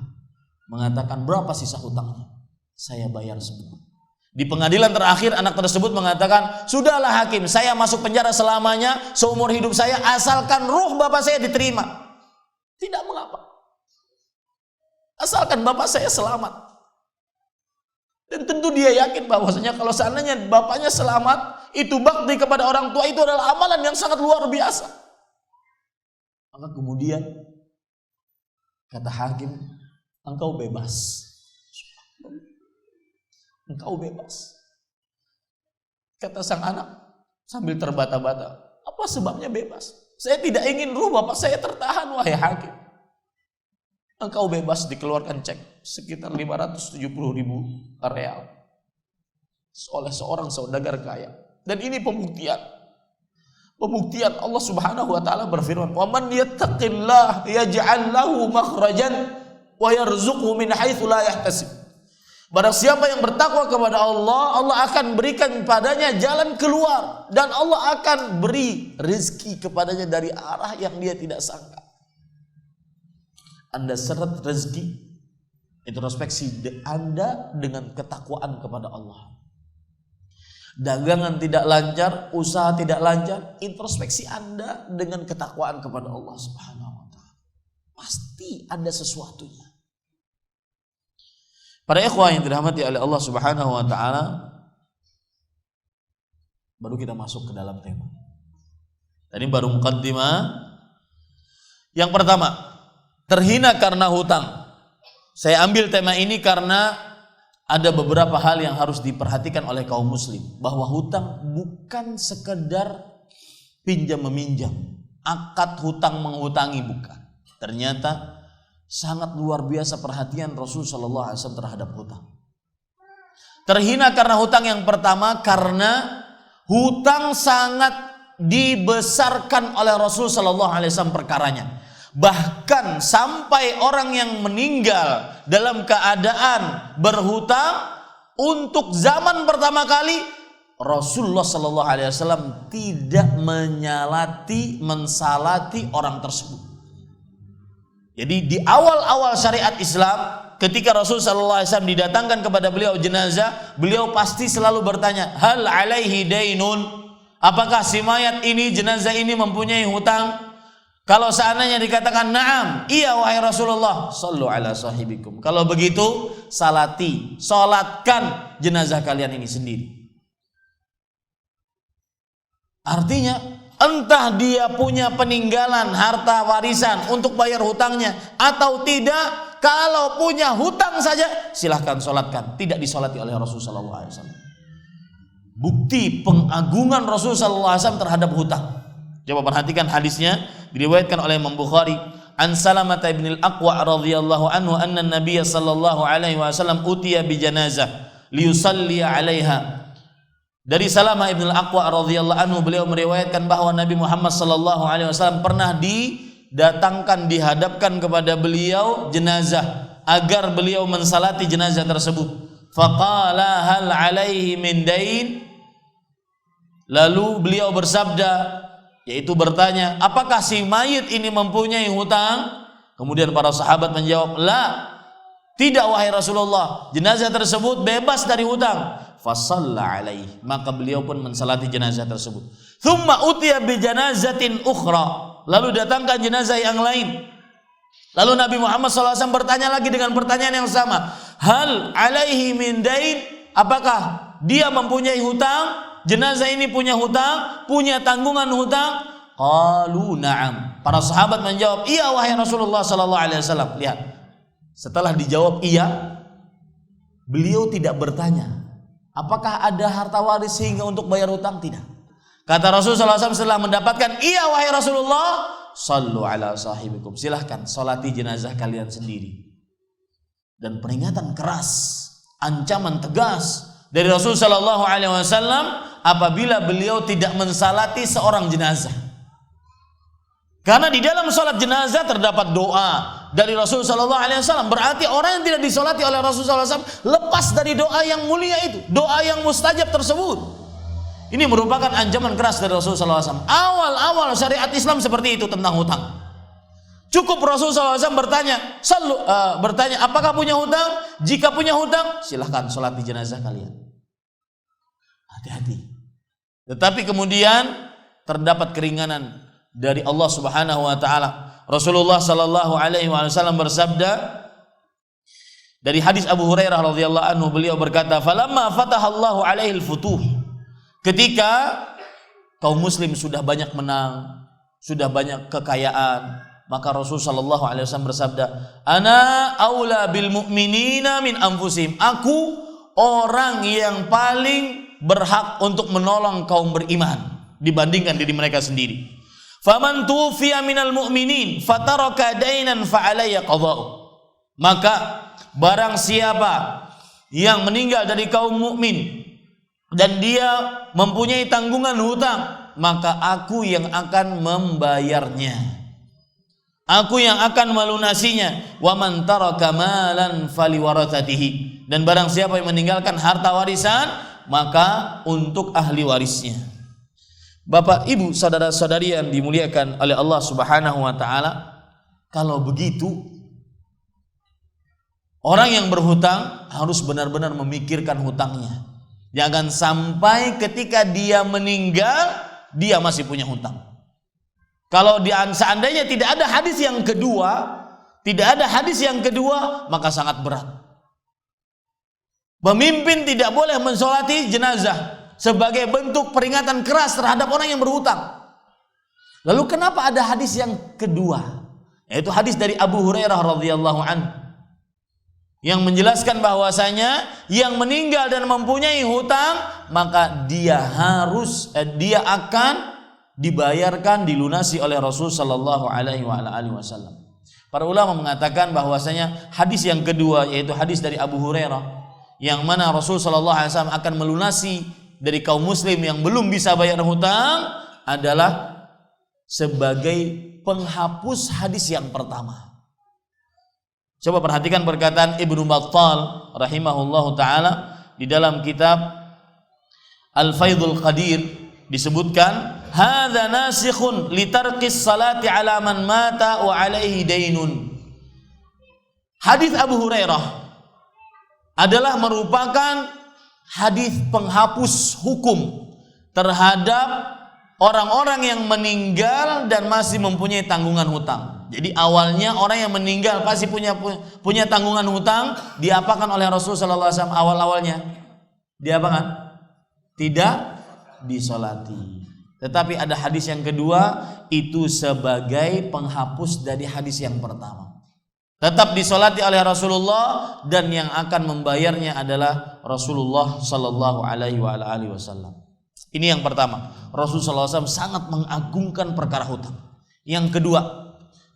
mengatakan, berapa sisa hutangnya? Saya bayar semua. Di pengadilan terakhir anak tersebut mengatakan, sudahlah hakim, saya masuk penjara selamanya, seumur hidup saya, asalkan ruh bapak saya diterima. Tidak mengapa, asalkan bapak saya selamat. Dan tentu dia yakin bahwasanya kalau seandainya bapaknya selamat, itu bakti kepada orang tua itu adalah amalan yang sangat luar biasa. Maka kemudian kata hakim, engkau bebas. Engkau bebas. Kata sang anak sambil terbata-bata, apa sebabnya bebas? Saya tidak ingin ruh bapak saya tertahan, wahai hakim. Engkau bebas, dikeluarkan cek sekitar 570.000 real oleh seorang saudagar kaya. Dan ini pembuktian. Pembuktian Allah Subhanahu wa taala berfirman, "Wa man yattaqillah yaj'al lahu makhrajan wa yarzuqhu min haitsu la yahtasib." Barang siapa yang bertakwa kepada Allah, Allah akan berikan padanya jalan keluar, dan Allah akan beri rezeki kepadanya dari arah yang dia tidak sangka. Anda seret rezeki, introspeksi Anda dengan ketakwaan kepada Allah. Dagangan tidak lancar, usaha tidak lancar, introspeksi Anda dengan ketakwaan kepada Allah Subhanahu wa taala. Pasti ada sesuatunya. Para ikhwah yang dirahmati oleh Allah Subhanahu wa taala, baru kita masuk ke dalam tema. Ini baru mukaddimah. Yang pertama, terhina karena hutang. Saya ambil tema ini karena ada beberapa hal yang harus diperhatikan oleh kaum muslim, bahwa hutang bukan sekedar pinjam meminjam, akad hutang menghutangi, bukan. Ternyata sangat luar biasa perhatian Rasul sallallahu alaihi wasallam terhadap hutang. Terhina karena hutang yang pertama karena hutang sangat dibesarkan oleh Rasul sallallahu alaihi wasallam perkaranya. Bahkan sampai orang yang meninggal dalam keadaan berhutang, untuk zaman pertama kali Rasulullah sallallahu alaihi wasallam tidak mensalati orang tersebut. Jadi di awal-awal syariat Islam, ketika Rasul sallallahu alaihi wasallam didatangkan kepada beliau jenazah, beliau pasti selalu bertanya, hal alaihi dainun? Apakah si mayat ini, jenazah ini mempunyai hutang? Kalau seandainya dikatakan na'am, iya wahai Rasulullah, sallu ala sahibikum. Kalau begitu, salatkan jenazah kalian ini sendiri. Artinya, entah dia punya peninggalan harta warisan untuk bayar hutangnya atau tidak, kalau punya hutang saja silahkan solatkan. Tidak disolati oleh Rasulullah SAW. Bukti pengagungan Rasulullah SAW terhadap hutang. Coba perhatikan hadisnya, diriwayatkan oleh Imam Bukhari. An Salamah bin al-Aqwa radhiyallahu anhu anna Nabiy sallallahu alaihi wasallam utiya bi janazah liyusalli 'alaiha. Dari Salamah bin al-Aqwa radhiyallahu anhu, beliau meriwayatkan bahwa Nabi Muhammad sallallahu alaihi wasallam pernah dihadapkan kepada beliau jenazah agar beliau mensalati jenazah tersebut. Faqala hal 'alaihi min dain? Lalu beliau bersabda, yaitu bertanya, apakah si mayit ini mempunyai hutang? Kemudian para sahabat menjawab, la, Tidak wahai Rasulullah, jenazah tersebut bebas dari hutang. Fasalla alaihi, maka beliau pun mensalati jenazah tersebut. Thumma utiya bi janazatin ukhra, lalu datangkan jenazah yang lain. Lalu Nabi Muhammad SAW bertanya lagi dengan pertanyaan yang sama. Hal alaihi min dain, apakah dia mempunyai hutang? Jenazah ini punya hutang, punya tanggungan hutang? Qalu na'am. Para sahabat menjawab, iya wahai Rasulullah SAW. Lihat, setelah dijawab iya, beliau tidak bertanya, apakah ada harta waris sehingga untuk bayar hutang? Tidak. Kata Rasulullah SAW setelah mendapatkan iya wahai Rasulullah, sallu ala sahibikum, silahkan salati jenazah kalian sendiri. Dan peringatan keras, ancaman tegas dari Rasul sallallahu alaihi wasallam apabila beliau tidak mensalati seorang jenazah. Karena di dalam salat jenazah terdapat doa dari Rasul sallallahu alaihi wasallam. Berarti orang yang tidak disolati oleh Rasul sallallahu alaihi wasallam lepas dari doa yang mulia itu, doa yang mustajab tersebut. Ini merupakan ancaman keras dari Rasul sallallahu alaihi wasallam. Awal-awal syariat Islam seperti itu tentang hutang. Cukup Rasul sallallahu alaihi wasallam bertanya, apakah punya hutang? Jika punya hutang, silahkan solati jenazah kalian. Hati-hati. Tetapi kemudian terdapat keringanan dari Allah Subhanahu wa taala. Rasulullah sallallahu alaihi wasallam bersabda dari hadis Abu Hurairah radhiyallahu anhu, beliau berkata, "Falamma fatahallahu alaihi al-futuh." Ketika kaum muslim sudah banyak menang, sudah banyak kekayaan, maka Rasul sallallahu alaihi wasallam bersabda, "Ana aula bil mu'minina min anfusihim." Aku orang yang paling berhak untuk menolong kaum beriman dibandingkan diri mereka sendiri. Faman tufiya minal mu'minin fataraka dainan fa alayya qada'u. Maka barang siapa yang meninggal dari kaum mukmin dan dia mempunyai tanggungan hutang, maka aku yang akan membayarnya. Aku yang akan melunasinya. Wa man taraka malan faliwarathatihi. Dan barang siapa yang meninggalkan harta warisan, maka untuk ahli warisnya. Bapak, Ibu, saudara-saudari yang dimuliakan oleh Allah Subhanahu wa taala, kalau begitu orang yang berhutang harus benar-benar memikirkan hutangnya. Jangan sampai ketika dia meninggal dia masih punya hutang. Kalau seandainya tidak ada hadis yang kedua, maka sangat berat. Pemimpin tidak boleh mensolati jenazah sebagai bentuk peringatan keras terhadap orang yang berhutang. Lalu kenapa ada hadis yang kedua? Yaitu hadis dari Abu Hurairah radhiyallahu anhu yang menjelaskan bahwasanya yang meninggal dan mempunyai hutang, maka dia akan dibayarkan, dilunasi oleh Rasul sallallahu alaihi wasallam. Para ulama mengatakan bahwasanya hadis yang kedua, yaitu hadis dari Abu Hurairah, yang mana Rasul sallallahu alaihi wasallam akan melunasi dari kaum muslim yang belum bisa bayar hutang, adalah sebagai penghapus hadis yang pertama. Coba perhatikan perkataan Ibnu Battal rahimahullahu taala di dalam kitab Al-Faidul Qadir, disebutkan hadza nasikhun li tarqis salati ala man mata wa alaihi dainun. Hadis Abu Hurairah adalah merupakan hadis penghapus hukum terhadap orang-orang yang meninggal dan masih mempunyai tanggungan hutang. Jadi awalnya orang yang meninggal pasti punya tanggungan hutang, diapakan oleh Rasul sallallahu alaihi wasallam awal-awalnya? Diapakan? Tidak disolati. Tetapi ada hadis yang kedua, itu sebagai penghapus dari hadis yang pertama. Tetap disolati oleh Rasulullah dan yang akan membayarnya adalah Rasulullah sallallahu alaihi wasallam. Ini yang pertama. Rasulullah SAW sangat mengagungkan perkara hutang. Yang kedua,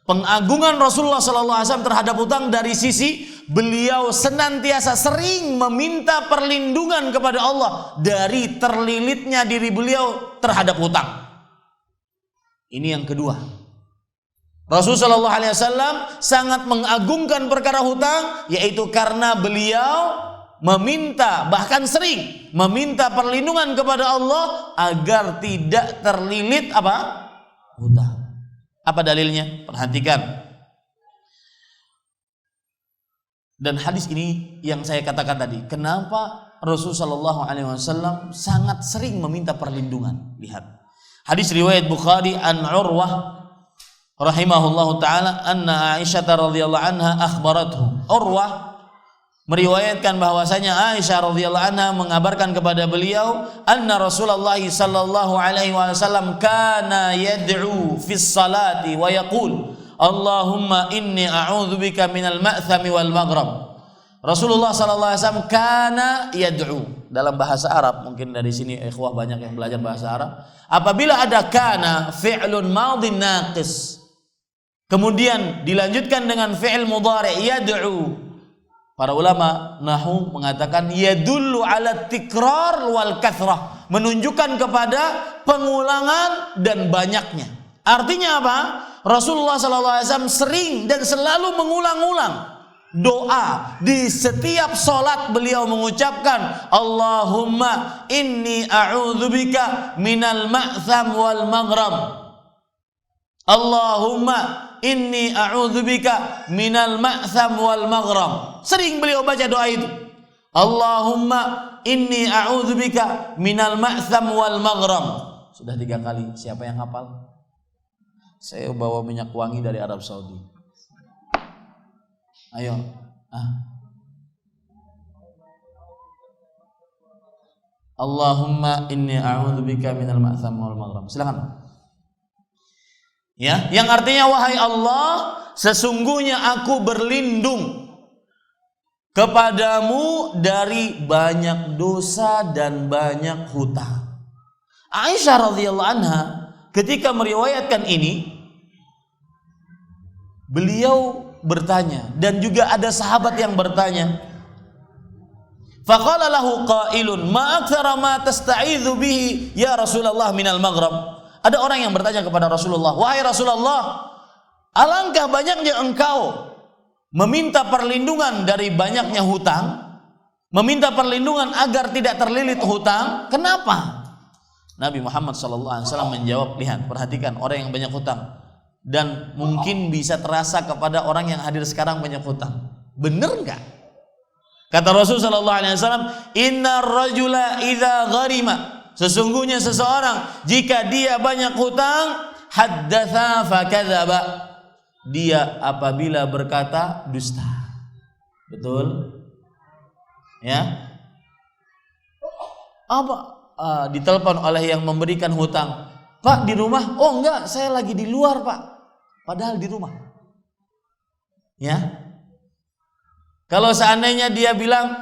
pengagungan Rasulullah SAW terhadap hutang dari sisi beliau senantiasa sering meminta perlindungan kepada Allah dari terlilitnya diri beliau terhadap hutang. Ini yang kedua. Rasulullah SAW sangat mengagungkan perkara hutang, yaitu karena beliau meminta, bahkan sering meminta perlindungan kepada Allah agar tidak terlilit hutang. Apa dalilnya? Perhatikan. Dan hadis ini yang saya katakan tadi, kenapa Rasulullah SAW sangat sering meminta perlindungan. Lihat, hadis riwayat Bukhari an Urwah rahimahullahu taala anna Aisyah radhiyallahu anha akhbarathu. Urwah meriwayatkan bahwasanya Aisyah radhiyallahu anha mengabarkan kepada beliau anna Rasulullah sallallahu alaihi wasallam kana yad'u fi salati wa yaqul Allahumma inni a'udzubika minal ma'thami wal maghrab. Rasulullah sallallahu alaihi wasallam kana yad'u. Dalam bahasa Arab, mungkin dari sini ikhwah banyak yang belajar bahasa Arab. Apabila ada kana fi'lun madhin naqis, kemudian dilanjutkan dengan fi'il mudhari' yad'u, para ulama nahwu mengatakan yadullu ala tikrar wal kathrah, menunjukkan kepada pengulangan dan banyaknya. Artinya apa? Rasulullah SAW sering dan selalu mengulang-ulang doa di setiap solat. Beliau mengucapkan Allahumma inni a'udzubika minal ma'tham wal maghrab. Allahumma inni a'udzubika minal ma'tham wal maghrab. Sering beliau baca doa itu. Allahumma inni a'udzubika minal ma'tham wal maghrab. Sudah 3 kali. Siapa yang hafal? Saya bawa minyak wangi dari Arab Saudi. Ayo. Allahumma inni a'udzubika minal ma'tham wal maghrab. Silakan. Ya, yang artinya wahai Allah, sesungguhnya aku berlindung kepadamu dari banyak dosa dan banyak hutang. Aisyah radhiyallahu anha ketika meriwayatkan ini, beliau bertanya, dan juga ada sahabat yang bertanya. Faqala lahu qailun ma aktsara ma tasta'idzu bihi ya Rasulullah minal maghrab. Ada orang yang bertanya kepada Rasulullah, wahai Rasulullah, alangkah banyaknya engkau meminta perlindungan dari banyaknya hutang, meminta perlindungan agar tidak terlilit hutang. Kenapa? Nabi Muhammad SAW menjawab, lihat, perhatikan orang yang banyak hutang. Dan mungkin bisa terasa kepada orang yang hadir sekarang banyak hutang. Benar enggak? Kata Rasulullah SAW, inna rajula idza gharima, sesungguhnya seseorang jika dia banyak hutang, haddatsa fakadzaba, dia apabila berkata dusta. Betul? Ya. Apa? Ditelepon oleh yang memberikan hutang, Pak di rumah? Oh enggak, saya lagi di luar Pak. Padahal di rumah. Ya. Kalau seandainya dia bilang,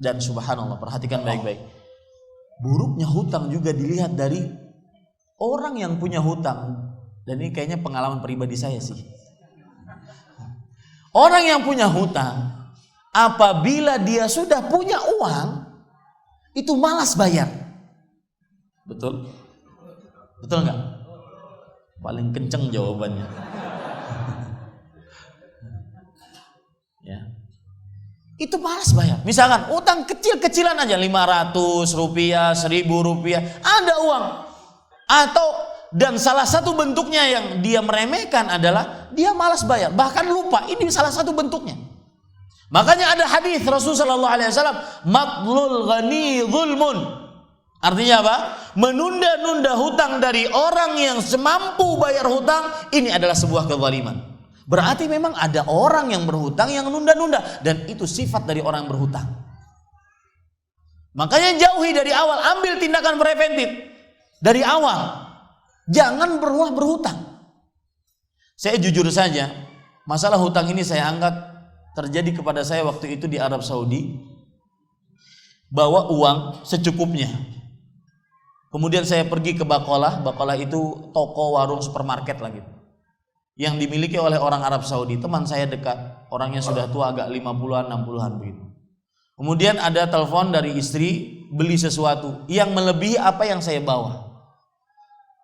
dan subhanallah, perhatikan baik-baik, buruknya hutang juga dilihat dari orang yang punya hutang. Dan ini kayaknya pengalaman pribadi saya sih. Orang yang punya hutang, apabila dia sudah punya uang, itu malas bayar. Betul? Betul enggak? Paling kenceng jawabannya. Ya. Itu malas bayar. Misalkan utang kecil-kecilan aja, 500 rupiah, 1000 rupiah, ada uang. Atau, dan salah satu bentuknya yang dia meremehkan adalah dia malas bayar, bahkan lupa. Ini salah satu bentuknya. Makanya ada hadis Rasulullah SAW, matlul ghani zulmun. Artinya apa? Menunda-nunda hutang dari orang yang semampu bayar hutang, ini adalah sebuah kezaliman. Berarti memang ada orang yang berhutang yang nunda-nunda, dan itu sifat dari orang yang berhutang. Makanya jauhi dari awal, ambil tindakan preventif dari awal. Jangan berhutang. Saya jujur saja, masalah hutang ini saya anggap terjadi kepada saya waktu itu di Arab Saudi. Bawa uang secukupnya. Kemudian saya pergi ke Bakolah. Bakolah itu toko, warung, supermarket lah gitu, yang dimiliki oleh orang Arab Saudi. Teman saya dekat, orangnya sudah tua, agak 50-an, 60-an begitu. Kemudian ada telepon dari istri, beli sesuatu yang melebihi apa yang saya bawa.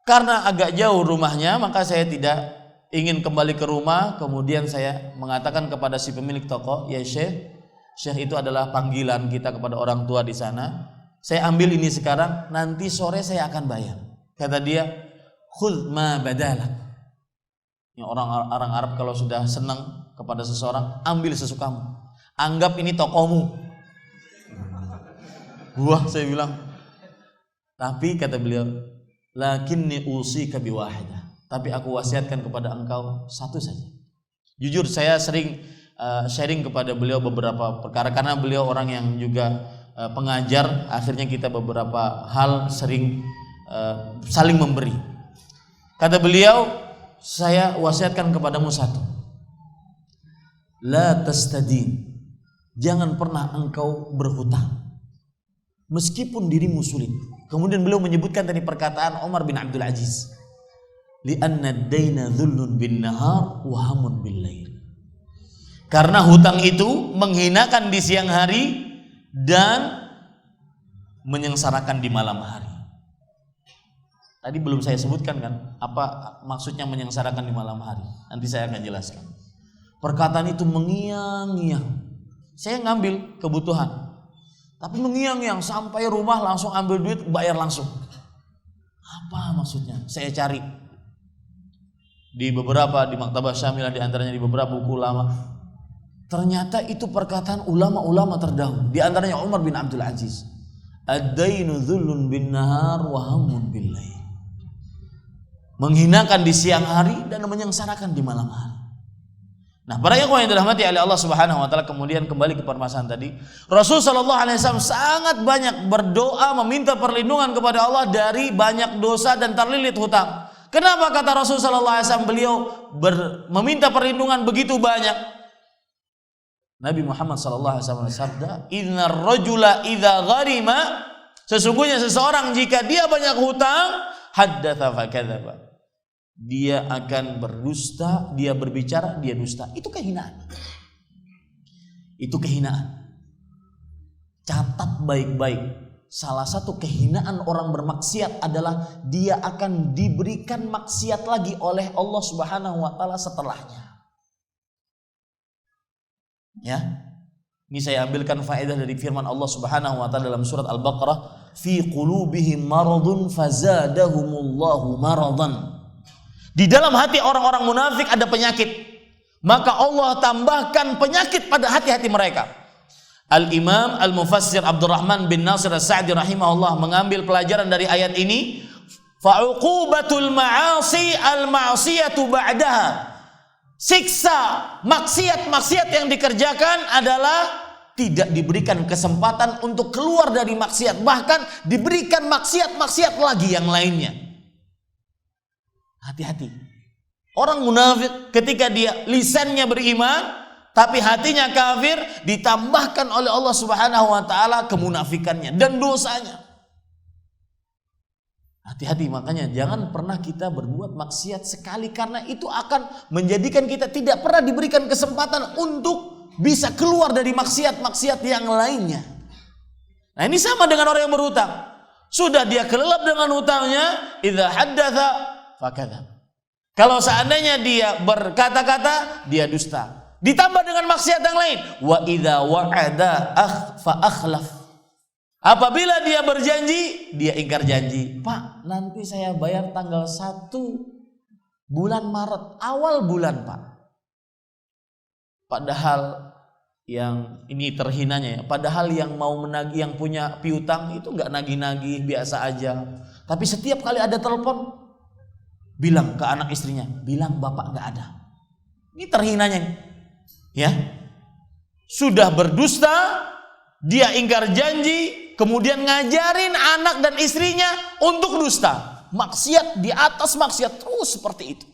Karena agak jauh rumahnya, maka saya tidak ingin kembali ke rumah. Kemudian saya mengatakan kepada si pemilik toko, ya Syekh itu adalah panggilan kita kepada orang tua di sana. Saya ambil ini sekarang, nanti sore saya akan bayar. Kata dia, khudh ma badalak. Orang Arab kalau sudah senang kepada seseorang, ambil sesukamu. Anggap ini tokomu. Wah, saya bilang. Tapi kata beliau, lakinni usika biwahidah. Tapi aku wasiatkan kepada engkau satu saja. Jujur saya sering sharing kepada beliau beberapa perkara karena beliau orang yang juga pengajar. Akhirnya kita beberapa hal sering saling memberi. Kata beliau, saya wasiatkan kepadamu satu. La tastadin. Jangan pernah engkau berhutang meskipun dirimu sulit. Kemudian beliau menyebutkan tadi perkataan Umar bin Abdul Aziz, li'anna ad-daina dhullun bin nahar wa hamun bil lail. Karena hutang itu menghinakan di siang hari dan menyengsarakan di malam hari. Tadi belum saya sebutkan kan apa maksudnya menyengsarakan di malam hari. Nanti saya akan jelaskan. Perkataan itu mengiang-ngiang. Saya ngambil kebutuhan, tapi mengiang-ngiang sampai rumah langsung ambil duit, bayar langsung. Apa maksudnya? Saya cari di Maktabah Syamilah, di antaranya di beberapa buku ulama. Ternyata itu perkataan ulama-ulama terdahulu, di antaranya Umar bin Abdul Aziz. Ad-dainu dhullun bin nahar wa hammun bil lail. Menghinakan di siang hari dan menyengsarakan di malam hari. Nah, para ikhwan yang dirahmati oleh Allah Subhanahu wa taala, kemudian kembali ke permasalahan tadi. Rasul sallallahu alaihi wasallam sangat banyak berdoa meminta perlindungan kepada Allah dari banyak dosa dan terlilit hutang. Kenapa kata Rasul sallallahu alaihi wasallam beliau meminta perlindungan begitu banyak? Nabi Muhammad sallallahu alaihi wasallam bersabda, "Innar rajula idza gharima", sesungguhnya seseorang jika dia banyak hutang, haddatsa fakadzaba. Dia akan berdusta, dia berbicara, dia dusta. Itu kehinaan. Itu kehinaan. Catat baik-baik. Salah satu kehinaan orang bermaksiat adalah dia akan diberikan maksiat lagi oleh Allah Subhanahu wa taala setelahnya. Ya. Ini saya ambilkan faedah dari firman Allah Subhanahu wa taala dalam surat Al-Baqarah, fi qulubihim maradun fazadahumullahu maradan. Di dalam hati orang-orang munafik ada penyakit, maka Allah tambahkan penyakit pada hati-hati mereka. Al-Imam Al-Mufassir Abdurrahman bin Nasir As-Sa'di rahimahullah mengambil pelajaran dari ayat ini, fa'uqubatul ma'asi al-ma'siyatu ba'daha. Siksa maksiat-maksiat yang dikerjakan adalah tidak diberikan kesempatan untuk keluar dari maksiat, bahkan diberikan maksiat-maksiat lagi yang lainnya. Hati-hati. Orang munafik ketika dia lisannya beriman tapi hatinya kafir, ditambahkan oleh Allah Subhanahu wa taala kemunafikannya dan dosanya. Hati-hati, makanya jangan pernah kita berbuat maksiat sekali, karena itu akan menjadikan kita tidak pernah diberikan kesempatan untuk bisa keluar dari maksiat-maksiat yang lainnya. Nah, ini sama dengan orang yang berhutang. Sudah dia kelelap dengan hutangnya, idza haddatsa fakadzab. Kalau seandainya dia berkata-kata, dia dusta. Ditambah dengan maksiat yang lain. Wa idza wa'ada fa akhlaf. Apabila dia berjanji, dia ingkar janji. Pak, nanti saya bayar tanggal 1 bulan Maret, awal bulan, Pak. Padahal yang ini terhinanya ya, padahal yang mau menagih, yang punya piutang itu enggak nagih-nagih, biasa aja. Tapi setiap kali ada telepon, bilang ke anak istrinya, bilang bapak nggak ada. Ini terhinanya, ya. Sudah berdusta, dia ingkar janji, kemudian ngajarin anak dan istrinya untuk dusta, maksiat di atas maksiat terus seperti itu.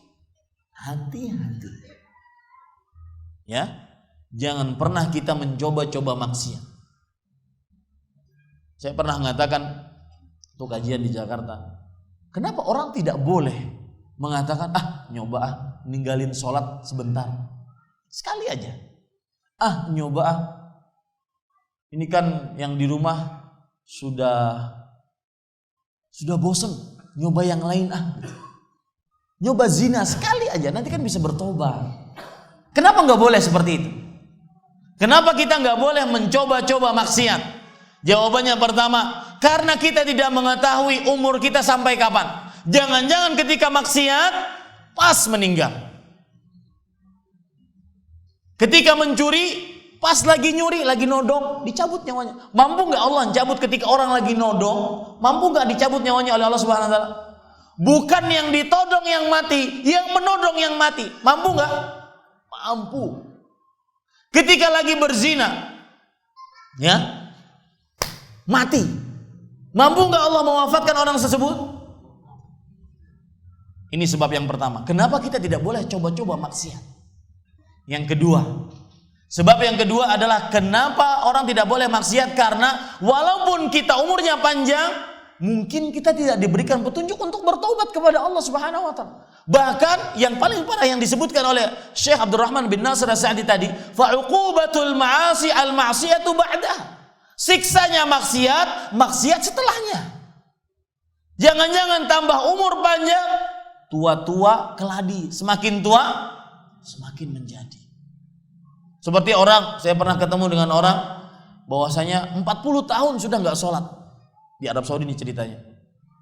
Hati-hati, ya. Jangan pernah kita mencoba-coba maksiat. Saya pernah mengatakan untuk kajian di Jakarta, kenapa orang tidak boleh mengatakan, nyoba ninggalin sholat sebentar, sekali aja, nyoba ini kan yang di rumah sudah bosen, nyoba yang lain, nyoba zina sekali aja, nanti kan bisa bertobat. Kenapa nggak boleh seperti itu? Kenapa kita nggak boleh mencoba-coba maksiat? Jawabannya pertama, karena kita tidak mengetahui umur kita sampai kapan. Jangan-jangan ketika maksiat pas meninggal. Ketika mencuri Pas lagi nyuri, lagi nodong, dicabut nyawanya. Mampu nggak Allah cabut ketika orang lagi nodong? Mampu nggak dicabut nyawanya oleh Allah Subhanahu Wa Taala? Bukan yang ditodong yang mati, yang menodong yang mati. Mampu nggak? Mampu. Ketika lagi berzina, ya, mati. Mampu nggak Allah mewafatkan orang tersebut? Ini sebab yang pertama. Kenapa kita tidak boleh coba-coba maksiat? Yang kedua, sebab yang kedua adalah kenapa orang tidak boleh maksiat, karena walaupun kita umurnya panjang, mungkin kita tidak diberikan petunjuk untuk bertaubat kepada Allah Subhanahu wa taala. Bahkan yang paling parah yang disebutkan oleh Syekh Abdurrahman bin Nasir As-Sa'di tadi, fa'uqubatul ma'asi al-ma'siyatu ba'dah. Siksanya maksiat setelahnya. Jangan-jangan tambah umur panjang, tua-tua keladi, semakin tua semakin menjadi. Seperti orang, saya pernah ketemu dengan orang bahwasanya 40 tahun sudah nggak sholat di Arab Saudi. Ini ceritanya,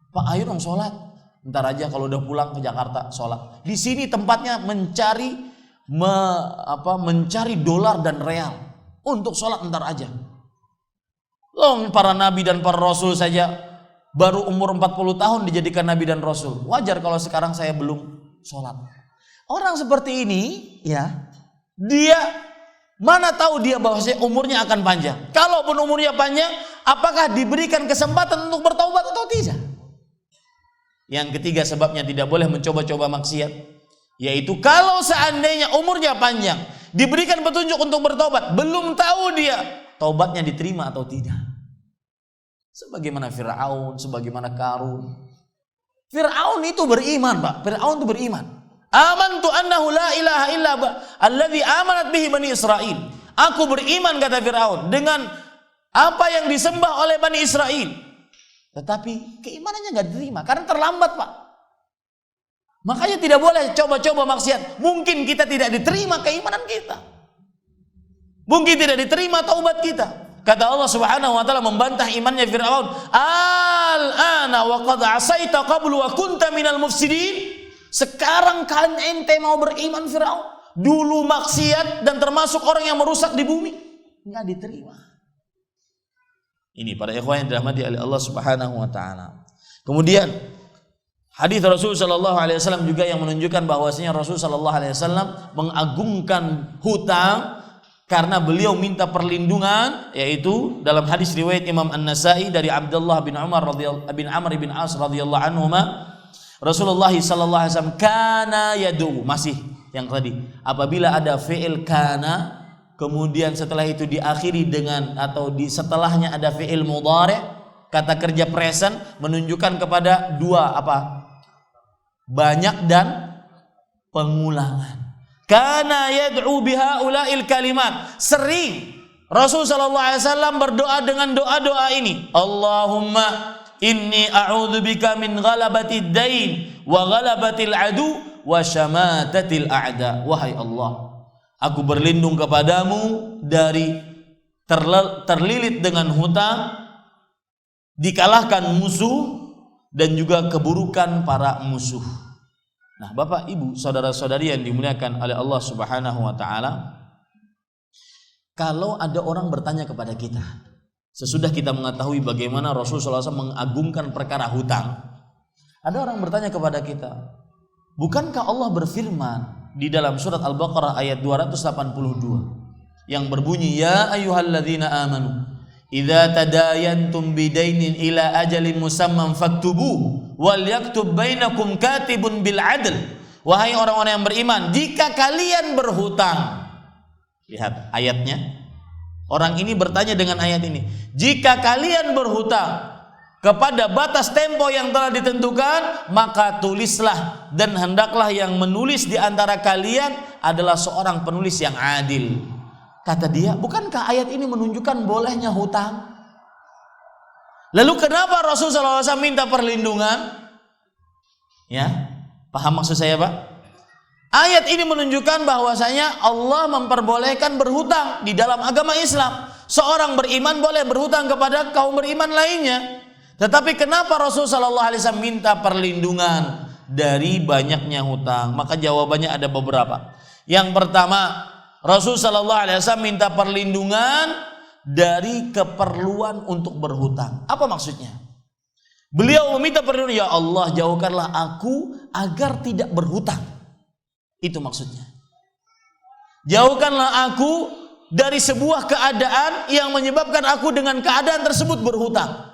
Pak, ayo dong sholat, ntar aja kalau udah pulang ke Jakarta sholat. Di sini tempatnya mencari dolar dan real untuk sholat ntar aja. Loh, para nabi dan para rasul saja baru umur 40 tahun dijadikan nabi dan rasul. Wajar kalau sekarang saya belum sholat. Orang seperti ini, ya, dia mana tahu dia bahwasanya umurnya akan panjang. Kalaupun umurnya panjang, apakah diberikan kesempatan untuk bertaubat atau tidak? Yang ketiga sebabnya tidak boleh mencoba-coba maksiat, yaitu kalau seandainya umurnya panjang, diberikan petunjuk untuk bertaubat, belum tahu dia taubatnya diterima atau tidak. Sebagaimana Fir'aun, sebagaimana Qarun. Fir'aun itu beriman, Pak. Fir'aun itu beriman. Amantu annahu la ilaha illa alladzi amanat bihi Bani Israel. Aku beriman, kata Fir'aun, dengan apa yang disembah oleh Bani Israel. Tetapi keimanannya nggak diterima karena terlambat, Pak. Makanya tidak boleh coba-coba maksiat. Mungkin kita tidak diterima keimanan kita. Mungkin tidak diterima taubat kita. Kata Allah Subhanahu wa taala membantah imannya Fir'aun. Al-ana wa qad asaita qablu wa kunta minal mufsidin. Sekarang kalian ente mau beriman Fir'aun, dulu maksiat dan termasuk orang yang merusak di bumi, nggak diterima. Ini para ikhwan yang dirahmati oleh Allah Subhanahu wa taala. Kemudian hadis Rasul sallallahu alaihi wasallam juga yang menunjukkan bahwasanya Rasul sallallahu alaihi wasallam mengagungkan hutang karena beliau minta perlindungan, yaitu dalam hadis riwayat Imam An-Nasa'i dari Abdullah bin Amr bin As radhiyallahu anhuma, Rasulullah sallallahu alaihi wasallam kana yadu, masih yang tadi, apabila ada fi'il kana kemudian setelah itu diakhiri dengan atau di setelahnya ada fi'il mudhari', kata kerja present, menunjukkan kepada dua apa? Banyak dan pengulangan. Kana yad'u bihaula'il kalimat. Sering Rasul sallallahu alaihi wasallam berdoa dengan doa-doa ini. Allahumma inni a'udzubika min ghalabatid dain wa ghalabatil adu wa syamatatil a'da. Wahai Allah, aku berlindung kepadamu dari terlilit dengan hutang, dikalahkan musuh, dan juga keburukan para musuh. Nah, Bapak, Ibu, saudara-saudari yang dimuliakan oleh Allah Subhanahu wa taala, kalau ada orang bertanya kepada kita, sesudah kita mengetahui bagaimana Rasulullah SAW mengagungkan perkara hutang, ada orang bertanya kepada kita, bukankah Allah berfirman di dalam surat Al-Baqarah ayat 282 yang berbunyi, ya ayyuhalladzina amanu idza tadayantum bidainin ila ajalin musamman faktubuh wal yaktub bainakum katibun bil adl. Wahai orang-orang yang beriman, jika kalian berhutang, lihat ayatnya, orang ini bertanya dengan ayat ini, jika kalian berhutang kepada batas tempo yang telah ditentukan, maka tulislah, dan hendaklah yang menulis di antara kalian adalah seorang penulis yang adil. Kata dia, bukankah ayat ini menunjukkan bolehnya hutang? Lalu kenapa Rasulullah SAW minta perlindungan? Ya, paham maksud saya, Pak? Ayat ini menunjukkan bahwasanya Allah memperbolehkan berhutang di dalam agama Islam. Seorang beriman boleh berhutang kepada kaum beriman lainnya. Tetapi kenapa Rasulullah SAW minta perlindungan dari banyaknya hutang? Maka jawabannya ada beberapa. Yang pertama, Rasul sallallahu alaihi wasallam minta perlindungan dari keperluan untuk berhutang. Apa maksudnya? Beliau meminta perlindungan, ya Allah jauhkanlah aku agar tidak berhutang. Itu maksudnya. Jauhkanlah aku dari sebuah keadaan yang menyebabkan aku dengan keadaan tersebut berhutang.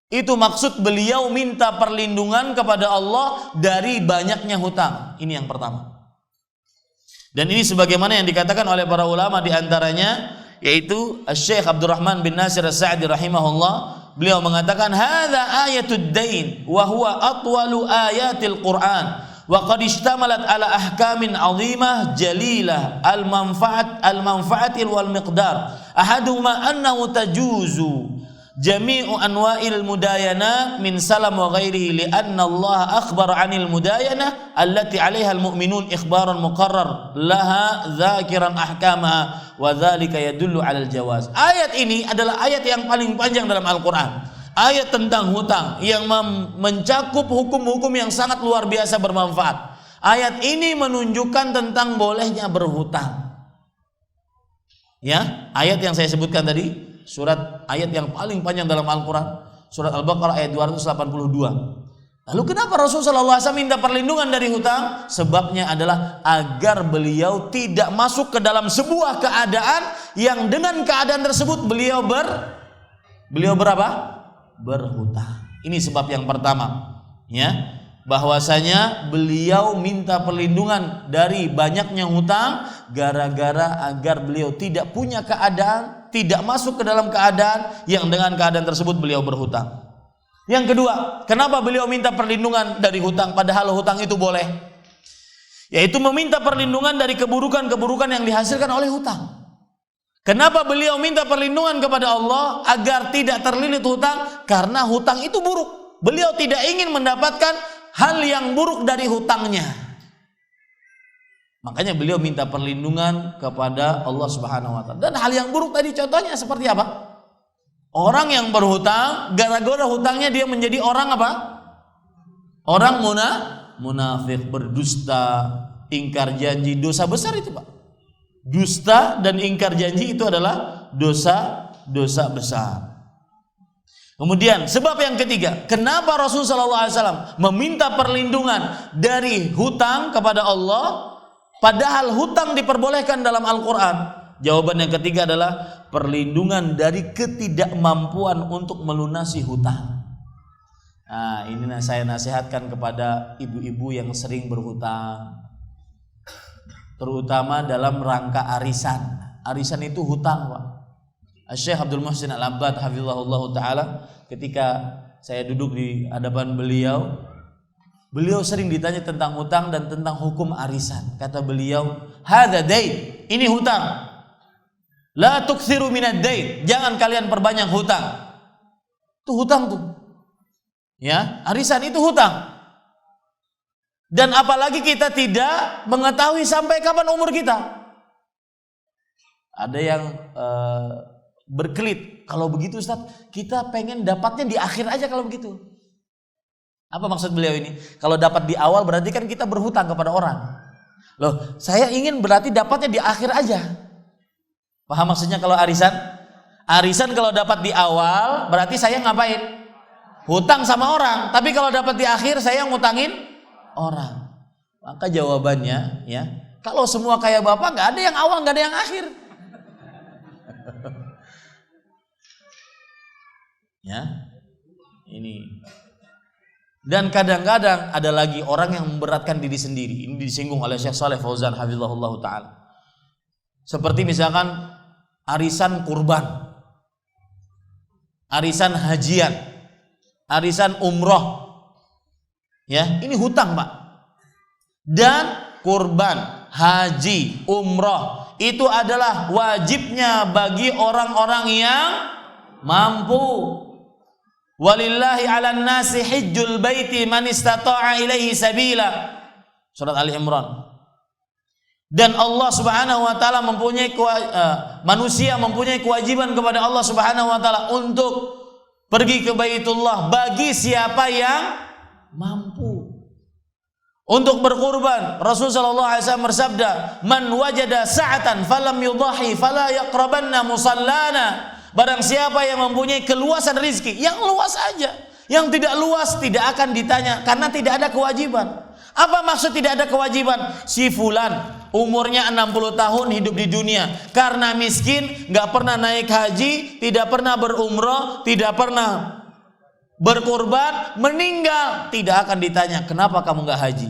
Itu maksud beliau minta perlindungan kepada Allah dari banyaknya hutang. Ini yang pertama. Dan ini sebagaimana yang dikatakan oleh para ulama, di antaranya yaitu Syekh Abdurrahman bin Nasir As-Sa'di rahimahullah, beliau mengatakan hadza ayatud dain wa huwa atwalu ayatil Qur'an wa qad ishtamalat ala ahkamin 'azimah jalilah al-manfa'ati wal miqdar ahaduhuma annahu tajuzu jami'u anwa'il mudayanah min salam wa ghairihi li'anna Allah akhbar 'anil mudayanah allati 'alaiha al-mu'minun ikhbaran muqarrar laha dzakiran ahkamaha wa dzalika yadullu 'alal jawaz. Ayat ini adalah ayat yang paling panjang dalam Al-Qur'an. Ayat tentang hutang yang mencakup hukum-hukum yang sangat luar biasa bermanfaat. Ayat ini menunjukkan tentang bolehnya berhutang. Ya, ayat yang saya sebutkan tadi, surat ayat yang paling panjang dalam Al-Quran, surat Al-Baqarah ayat 282. Lalu kenapa Rasulullah SAW minta perlindungan dari hutang? Sebabnya adalah agar beliau tidak masuk ke dalam sebuah keadaan yang dengan keadaan tersebut beliau berapa? Berhutang. Ini sebab yang pertama, ya, bahwasanya beliau minta perlindungan dari banyaknya hutang gara-gara agar beliau tidak punya keadaan, tidak masuk ke dalam keadaan yang dengan keadaan tersebut beliau berhutang. Yang kedua, kenapa beliau minta perlindungan dari hutang padahal hutang itu boleh? Yaitu meminta perlindungan dari keburukan-keburukan yang dihasilkan oleh hutang. Kenapa beliau minta perlindungan kepada Allah agar tidak terlilit hutang? Karena hutang itu buruk. Beliau tidak ingin mendapatkan hal yang buruk dari hutangnya. Makanya beliau minta perlindungan kepada Allah Subhanahu wa taala. Dan hal yang buruk tadi contohnya seperti apa? Orang yang berhutang, gara-gara hutangnya dia menjadi orang apa? Orang munafik, berdusta, ingkar janji, dosa besar itu, Pak. Dusta dan ingkar janji itu adalah dosa besar. Kemudian sebab yang ketiga, kenapa Rasulullah SAW meminta perlindungan dari hutang kepada Allah padahal hutang diperbolehkan dalam Al-Quran? Jawaban yang ketiga adalah perlindungan dari ketidakmampuan untuk melunasi hutang. Nah, ini saya nasihatkan kepada ibu-ibu yang sering berhutang, terutama dalam rangka arisan. Arisan itu hutang, Pak. Syekh Abdul Muhsin Al-Abbad hafizahullah ta'ala, ketika saya duduk di hadapan beliau sering ditanya tentang hutang dan tentang hukum arisan. Kata beliau, hadza dain, ini hutang. La tuksiru minad dain, jangan kalian perbanyak hutang. Itu hutang tuh. Ya, arisan itu hutang. Dan apalagi kita tidak mengetahui sampai kapan umur kita. Ada yang berkelit, kalau begitu Ustaz, kita pengen dapatnya di akhir aja kalau begitu. Apa maksud beliau ini? Kalau dapat di awal berarti kan kita berhutang kepada orang. Loh, saya ingin berarti dapatnya di akhir aja. Paham maksudnya kalau arisan? Arisan kalau dapat di awal berarti saya ngapain? Hutang sama orang. Tapi kalau dapat di akhir saya ngutangin orang. Maka jawabannya, ya, kalau semua kayak Bapak nggak ada yang awal, nggak ada yang akhir. Ya, ini. Dan kadang-kadang ada lagi orang yang memberatkan diri sendiri. Ini disinggung oleh Syekh Shalih Fauzan hafizahullah ta'ala. Seperti misalkan arisan kurban, arisan hajian, arisan umroh. Ya, ini hutang, Pak. Dan kurban, haji, umroh itu adalah wajibnya bagi orang-orang yang mampu. Walillahi 'alan nasi hijjul baiti man istata'a ilaihi sabila. Surat Ali Imran. Dan Allah Subhanahu wa taala mempunyai manusia mempunyai kewajiban kepada Allah Subhanahu wa taala untuk pergi ke Baitullah bagi siapa yang mampu. untuk berkurban. Rasul sallallahu alaihi wasallam bersabda, "Man wajada sa'atan falam yudahi fala yaqrabanna musallana." Barang siapa yang mempunyai keluasan rizki, yang luas aja. Yang tidak luas tidak akan ditanya karena tidak ada kewajiban. Apa maksud tidak ada kewajiban? Si fulan umurnya 60 tahun hidup di dunia karena miskin, nggak pernah naik haji, tidak pernah berumroh, tidak pernah berkorban, meninggal, tidak akan ditanya kenapa kamu nggak haji.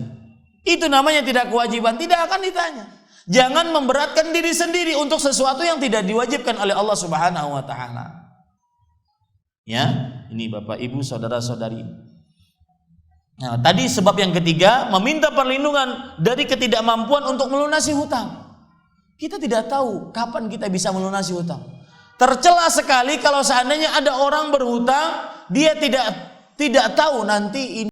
Itu namanya tidak kewajiban, tidak akan ditanya. Jangan memberatkan diri sendiri untuk sesuatu yang tidak diwajibkan oleh Allah Subhanahu wa taala. Ya, ini Bapak Ibu, saudara-saudari. Nah, tadi sebab yang ketiga, meminta perlindungan dari ketidakmampuan untuk melunasi hutang. Kita tidak tahu kapan kita bisa melunasi hutang. Tercela sekali kalau seandainya ada orang berhutang, dia tidak tahu nanti ini